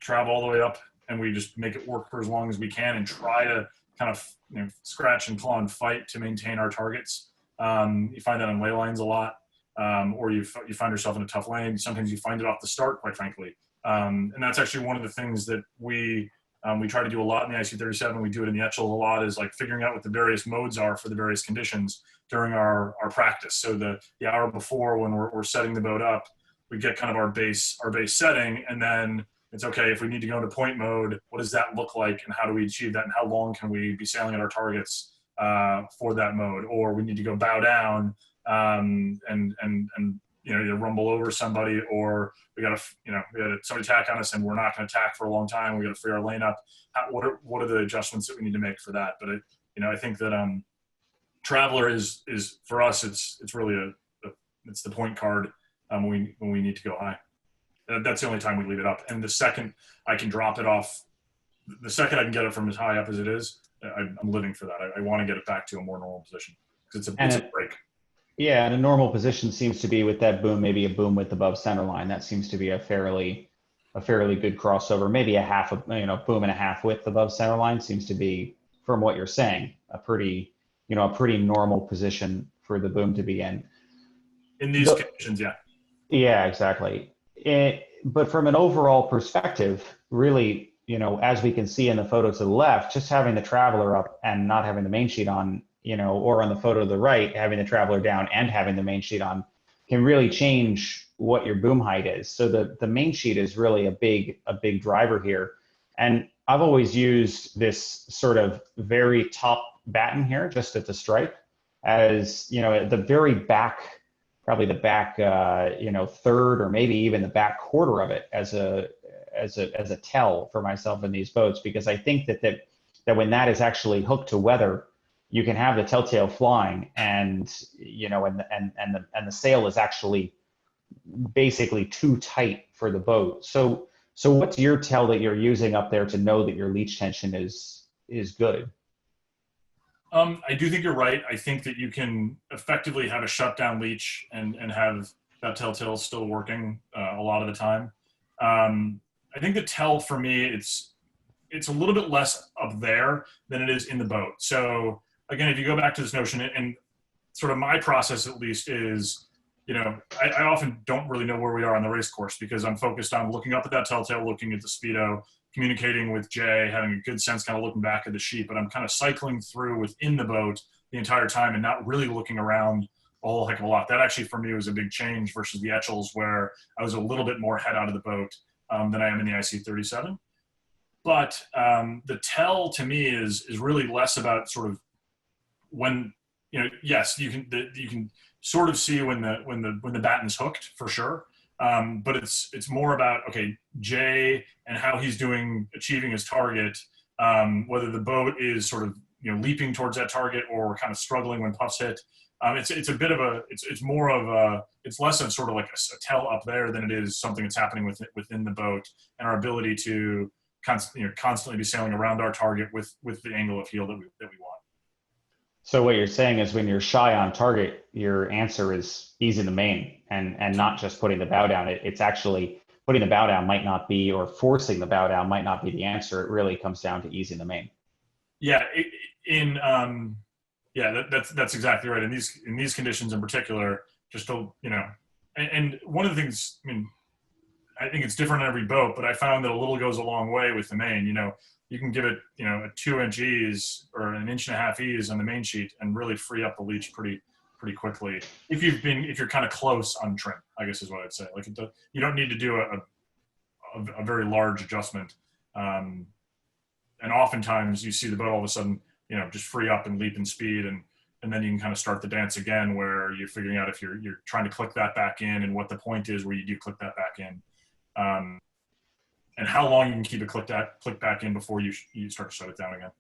trab all the way up, and we just make it work for as long as we can and try to kind of scratch and claw and fight to maintain our targets. You find that on ley lines a lot, or you find yourself in a tough lane. Sometimes you find it off the start, quite frankly. And that's actually one of the things that we try to do a lot in the IC37. We do it in the Etchell a lot, is like figuring out what the various modes are for the various conditions during our practice. So the hour before, when we're setting the boat up, we get kind of our base setting, and then it's okay, if we need to go into point mode, what does that look like, and how do we achieve that, and how long can we be sailing at our targets for that mode? Or we need to go bow down and either rumble over somebody, or we got somebody tack on us and we're not going to tack for a long time. We got to free our lane up. What are the adjustments that we need to make for that? But I think that traveler is for us, it's really it's the point card when we need to go high. That's the only time we leave it up. And the second I can drop it off, the second I can get it from as high up as it is, I'm living for that. I want to get it back to a more normal position because it's a break. Yeah, and a normal position seems to be with that boom, maybe a boom width above center line. That seems to be a fairly good crossover. Maybe boom and a half width above center line seems to be, from what you're saying, a pretty normal position for the boom to be in. In these conditions, yeah. Yeah, exactly. But from an overall perspective, really, as we can see in the photo to the left, just having the traveler up and not having the main sheet on, or on the photo to the right, having the traveler down and having the main sheet on can really change what your boom height is. So the main sheet is really a big driver here. And I've always used this sort of very top batten here, just at the stripe, as, at the very back, probably the back, third, or maybe even the back quarter of it as a tell for myself in these boats, because I think that that when that is actually hooked to weather, you can have the telltale flying, and the sail is actually basically too tight for the boat. So what's your tell that you're using up there to know that your leech tension is good? I do think you're right. I think that you can effectively have a shutdown leech and have that telltale still working a lot of the time. I think the tell for me, it's a little bit less up there than it is in the boat. So again, if you go back to this notion, and sort of my process at least is, I often don't really know where we are on the race course because I'm focused on looking up at that telltale, looking at the speedo, communicating with Jay, having a good sense, kind of looking back at the sheet, but I'm kind of cycling through within the boat the entire time and not really looking around a whole heck of a lot. That actually for me was a big change versus the Etchells, where I was a little bit more head out of the boat than I am in the IC37. But the tell to me is really less about sort of when, yes, you can sort of see when the batten's hooked for sure. But it's more about, okay, Jay and how he's achieving his target, whether the boat is sort of, leaping towards that target or kind of struggling when puffs hit. It's a bit of it's more of it's less of sort of like a tell up there than it is something that's happening within the boat, and our ability to constantly be sailing around our target with the angle of heel that we want. So what you're saying is when you're shy on target, your answer is easing the main and not just putting the bow down. It's actually putting the bow down might not be, or forcing the bow down might not be the answer. It really comes down to easing the main. Yeah, that's exactly right. In these conditions in particular, just to, and one of the things, I think it's different on every boat, but I found that a little goes a long way with the main. You can give it, a 2-inch ease or an 1.5 inch ease on the main sheet and really free up the leech pretty quickly. If you're kind of close on trim, I guess is what I'd say. Like you don't need to do a very large adjustment. And oftentimes you see the boat all of a sudden, just free up and leap in speed, and then you can kind of start the dance again, where you're figuring out if you're trying to click that back in and what the point is where you do click that back in. And how long you can keep it click back in before you start to shut it down again.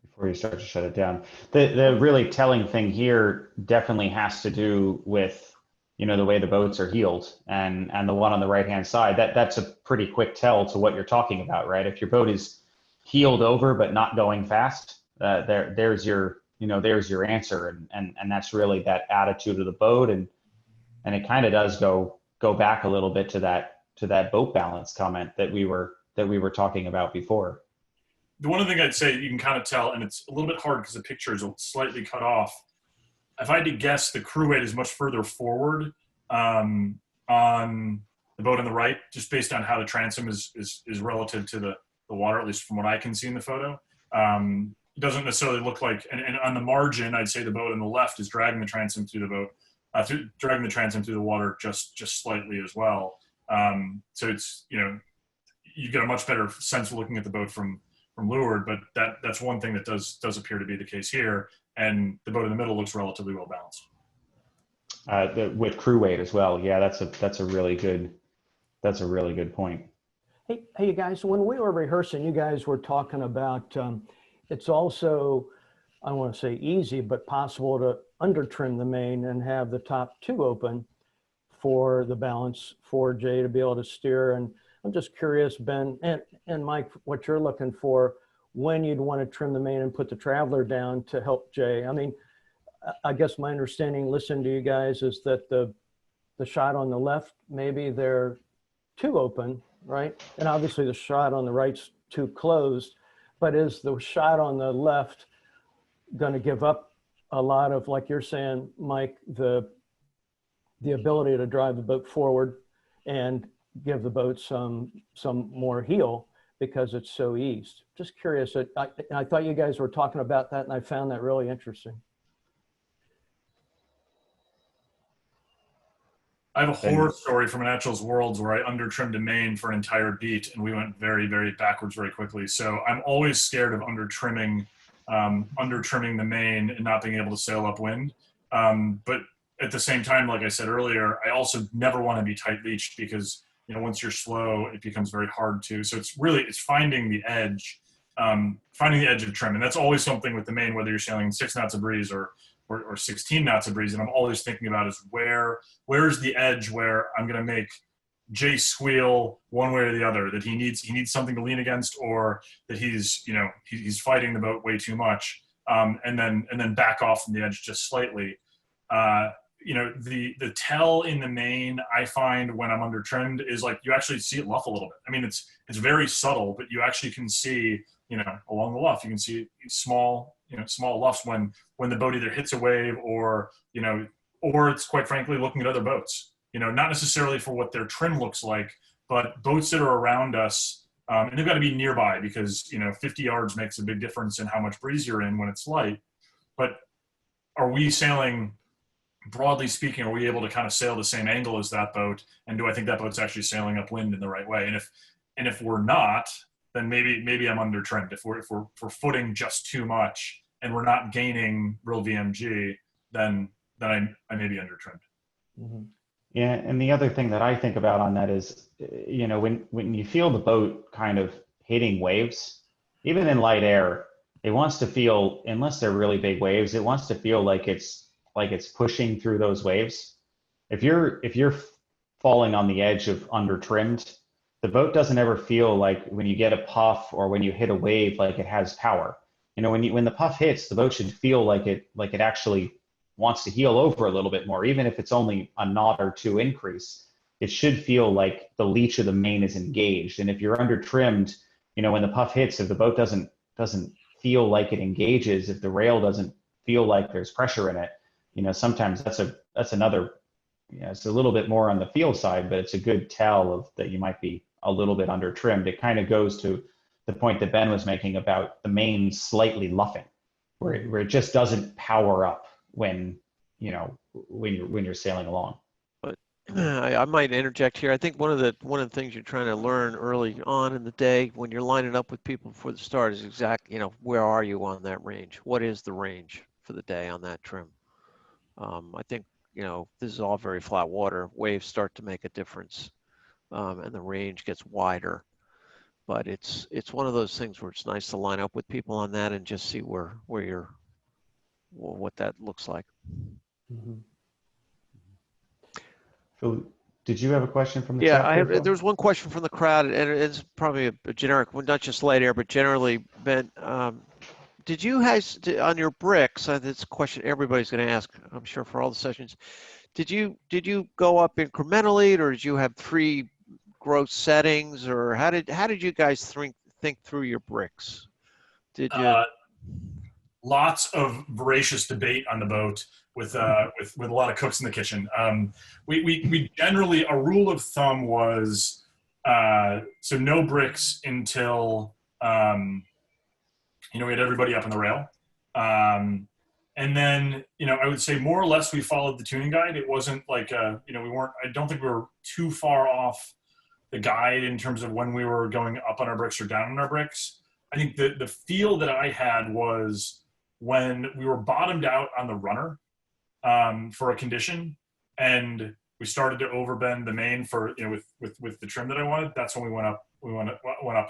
Before you start to shut it down. The really telling thing here definitely has to do with, the way the boats are heeled, and the one on the right-hand side, that's a pretty quick tell to what you're talking about, right? If your boat is heeled over but not going fast, there's your answer, and that's really that attitude of the boat, and it kind of does go back a little bit to that boat balance comment that we were talking about before. The one thing I'd say you can kind of tell, and it's a little bit hard because the picture is slightly cut off. If I had to guess, the crew weight is much further forward on the boat on the right, just based on how the transom is relative to the water, at least from what I can see in the photo. It doesn't necessarily look like, and on the margin, I'd say the boat on the left is dragging the transom through the boat, dragging the transom through the water just slightly as well. So it's, you get a much better sense of looking at the boat from leeward, but that's one thing that does appear to be the case here. And the boat in the middle looks relatively well balanced. With crew weight as well. Yeah, that's a really good point. Hey, you guys, when we were rehearsing, you guys were talking about, it's also, I don't want to say easy, but possible to under trim the main and have the top two open for the balance for Jay to be able to steer. And I'm just curious, Ben and Mike, what you're looking for when you'd want to trim the main and put the traveler down to help Jay. I mean, I guess my understanding, listening to you guys, is that the shot on the left, maybe they're too open, right? And obviously the shot on the right's too closed, but is the shot on the left going to give up a lot of, like you're saying, Mike, the ability to drive the boat forward and give the boat some more heel because it's so eased? Just curious. I thought you guys were talking about that, and I found that really interesting. I have a horror story from an Etchells Worlds where I under trimmed a main for an entire beat, and we went very, very backwards very quickly. So I'm always scared of under trimming the main and not being able to sail upwind. But at the same time, like I said earlier, I also never want to be tight leached because, once you're slow, it becomes very hard to. So it's finding the edge finding the edge of trim. And that's always something with the main, whether you're sailing 6 knots of breeze or 16 knots of breeze. And I'm always thinking about is where's the edge where I'm going to make Jay squeal one way or the other, that he needs something to lean against, or that he's fighting the boat way too much, and then back off from the edge just slightly. The tell in the main, I find when I'm under trimmed is like you actually see it luff a little bit. I mean, it's very subtle, but you actually can see, along the luff, you can see small luffs when the boat either hits a wave or it's quite frankly looking at other boats. Not necessarily for what their trim looks like, but boats that are around us, and they've got to be nearby because, 50 yards makes a big difference in how much breeze you're in when it's light. But are we sailing, broadly speaking, are we able to kind of sail the same angle as that boat? And do I think that boat's actually sailing upwind in the right way? And if we're not, then maybe I'm under trimmed. If we're footing just too much and we're not gaining real VMG, then I may be under trimmed. Mm-hmm. Yeah, and the other thing that I think about on that is, when you feel the boat kind of hitting waves, even in light air, it wants to feel, unless they're really big waves, it wants to feel like it's pushing through those waves. If you're falling on the edge of under trimmed, the boat doesn't ever feel like when you get a puff or when you hit a wave like it has power. When the puff hits, the boat should feel like it actually wants to heel over a little bit more, even if it's only a knot or two increase. It should feel like the leech of the main is engaged. And if you're under trimmed, when the puff hits, if the boat doesn't feel like it engages, if the rail doesn't feel like there's pressure in it, sometimes that's another, it's a little bit more on the feel side, but it's a good tell of that you might be a little bit under trimmed. It kind of goes to the point that Ben was making about the main slightly luffing, where it just doesn't power up when you're sailing along. But I might interject here. I think one of the things you're trying to learn early on in the day when you're lining up with people before the start is where are you on that range? What is the range for the day on that trim? I think this is all very flat water. Waves start to make a difference, and the range gets wider. But it's one of those things where it's nice to line up with people on that and just see what that looks like. Mm-hmm. Phil, did you have a question from the chat? There was one question from the crowd, and it's probably a generic one, not just light air, but generally, Ben. Did you guys, on your bricks, this question everybody's going to ask, I'm sure, for all the sessions, did you go up incrementally, or did you have 3 gross settings, or how did you guys think through your bricks? Did you? Lots of voracious debate on the boat with a lot of cooks in the kitchen. We generally, a rule of thumb was so no bricks until we had everybody up on the rail, and then I would say more or less we followed the tuning guide. It wasn't like we weren't. I don't think we were too far off the guide in terms of when we were going up on our bricks or down on our bricks. I think the feel that I had was when we were bottomed out on the runner for a condition, and we started to overbend the main for with the trim that I wanted. That's when we went up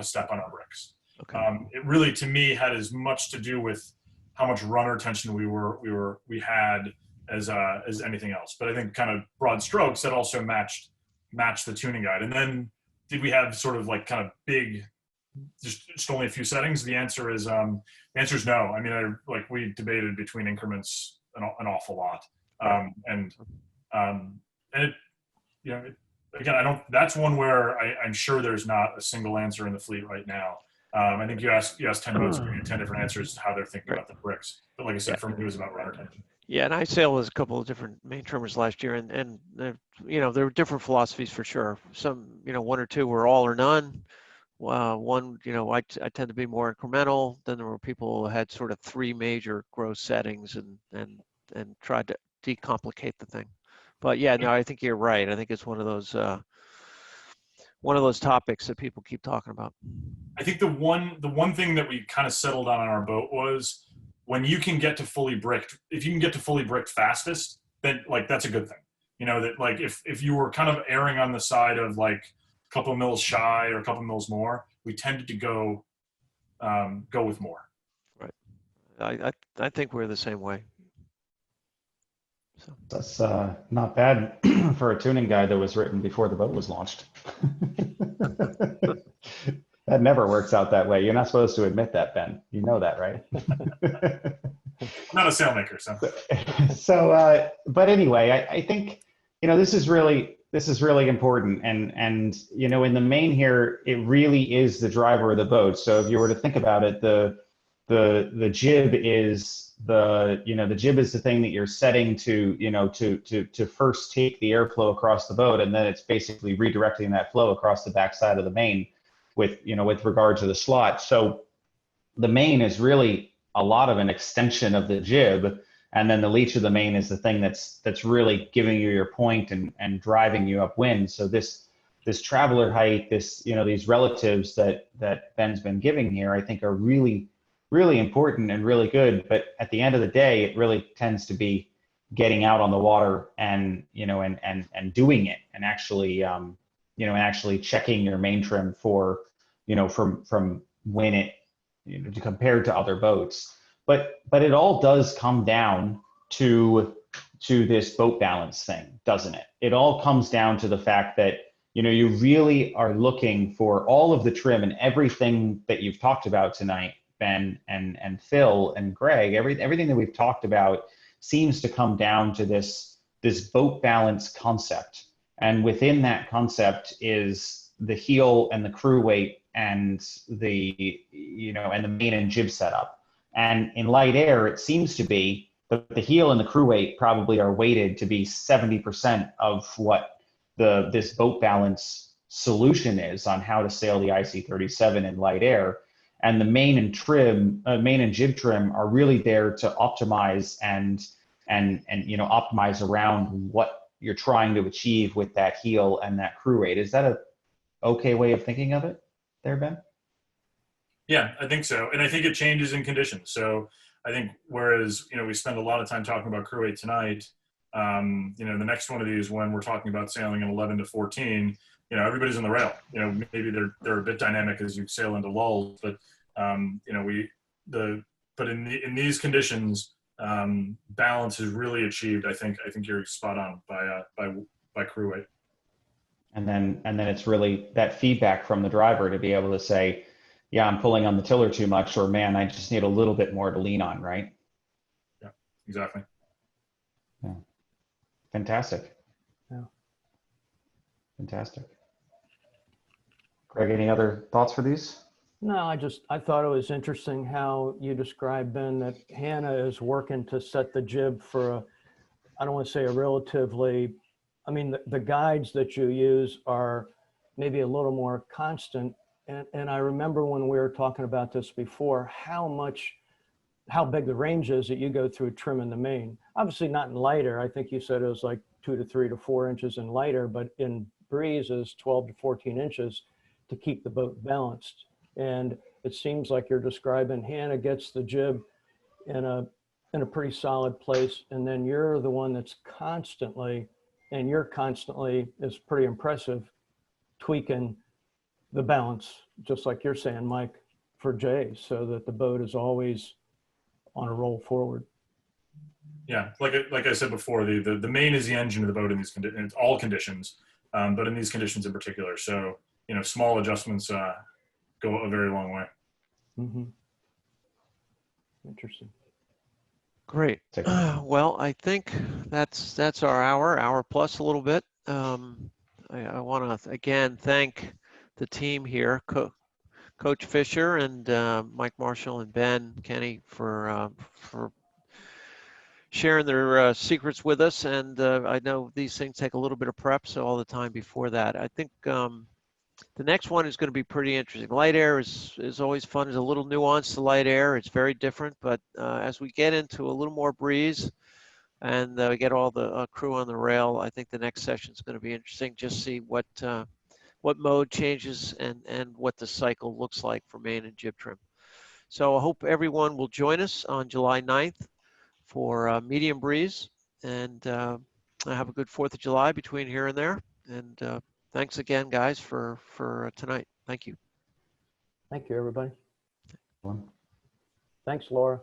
a step on our bricks. Okay. It really, to me, had as much to do with how much runner tension we had as anything else. But I think kind of broad strokes that also matched the tuning guide. And then did we have sort of like kind of big, just only a few settings? The answer is no. I mean, we debated between increments an awful lot. And it, again, that's one where I'm sure there's not a single answer in the fleet right now. I think you asked 10 boats, 10 different answers to how they're thinking about the bricks. But like I said, for me, it was about runner tension. Yeah, and I sailed with a couple of different main trimmers last year, and there were different philosophies for sure. Some, 1 or 2 were all or none. One, I tend to be more incremental. Then there were people who had sort of 3 major gross settings and tried to decomplicate the thing. But yeah, no, I think you're right. I think it's one of those topics that people keep talking about. I think the one thing that we kind of settled on our boat was when you can get to fully bricked. If you can get to fully bricked fastest, then that's a good thing. That if you were kind of erring on the side of a couple of mils shy or a couple of mils more, we tended to go go with more. I think we're the same way. So. That's not bad for a tuning guide that was written before the boat was launched. That never works out that way. You're not supposed to admit that, Ben. You know that, right? I'm not a sailmaker, so. So, but anyway, I think, you know, this is really important, and you know, in the main here, it really is the driver of the boat. So if you were to think about it, the jib is the jib is the thing that you're setting to, you know, to first take the airflow across the boat, and then it's basically redirecting that flow across the backside of the main with, you know, with regard to the slot. So the main is really a lot of an extension of the jib, and then the leech of the main is the thing that's really giving you your point and driving you upwind. So this traveler height, you know, these relatives that Ben's been giving here, I think are really important and really good. But at the end of the day, it really tends to be getting out on the water and, you know, and doing it, and actually, you know, and actually checking your main trim for, you know, from when it, you know, compared to other boats. But it all does come down to this boat balance thing, doesn't it? It all comes down to the fact that, you know, you really are looking for all of the trim and everything that you've talked about tonight, Ben and Phil and Greg. Everything that we've talked about seems to come down to this boat balance concept. And within that concept is the heel and the crew weight and the, you know, and the main and jib setup. And in light air, it seems to be that the heel and the crew weight probably are weighted to be 70% of what this boat balance solution is on how to sail the IC37 in light air. And the main and jib trim are really there to optimize and you know, optimize around what you're trying to achieve with that heel and that crew weight. Is that a okay way of thinking of it there, Ben? Yeah, I think so. And I think it changes in conditions. So I think whereas, you know, we spend a lot of time talking about crew weight tonight, you know, the next one of these, when we're talking about sailing in 11 to 14, you know, everybody's on the rail. You know, maybe they're a bit dynamic as you sail into lulls, but, you know, but in these conditions, balance is really achieved. I think you're spot on by crew weight. And then it's really that feedback from the driver to be able to say, yeah, I'm pulling on the tiller too much, or man, I just need a little bit more to lean on, right? Yeah, exactly. Yeah. Fantastic. Yeah. Fantastic. Greg, any other thoughts for these? No, I thought it was interesting how you described, Ben, that Hannah is working to set the jib for I don't want to say a relatively, I mean, the guides that you use are maybe a little more constant. And I remember when we were talking about this before, how big the range is that you go through trimming the main. Obviously not in light air. I think you said it was like 2 to 3 to 4 inches in light air, but in breeze is 12 to 14 inches to keep the boat balanced. And it seems like you're describing Hannah gets the jib in a pretty solid place. And then you're the one that's constantly is pretty impressive, tweaking the balance, just like you're saying, Mike, for Jay, so that the boat is always on a roll forward. Yeah, like I said before, the main is the engine of the boat in these conditions, all conditions, but in these conditions in particular. So, you know, small adjustments go a very long way. Mm-hmm. Interesting. Great. Well, I think that's our hour plus a little bit. I want to again thank the team here, Coach Fisher and Mike Marshall and Ben Kinney for sharing their secrets with us. And I know these things take a little bit of prep, so all the time before that. I think the next one is going to be pretty interesting. Light air is always fun. There's a little nuance to light air. It's very different, but as we get into a little more breeze and we get all the crew on the rail, I think the next session is going to be interesting. Just see what mode changes and what the cycle looks like for main and jib trim. So I hope everyone will join us on July 9th for medium breeze, and have a good 4th of July between here and there. And thanks again, guys, for tonight. Thank you. Thank you, everybody. Thanks, Laura.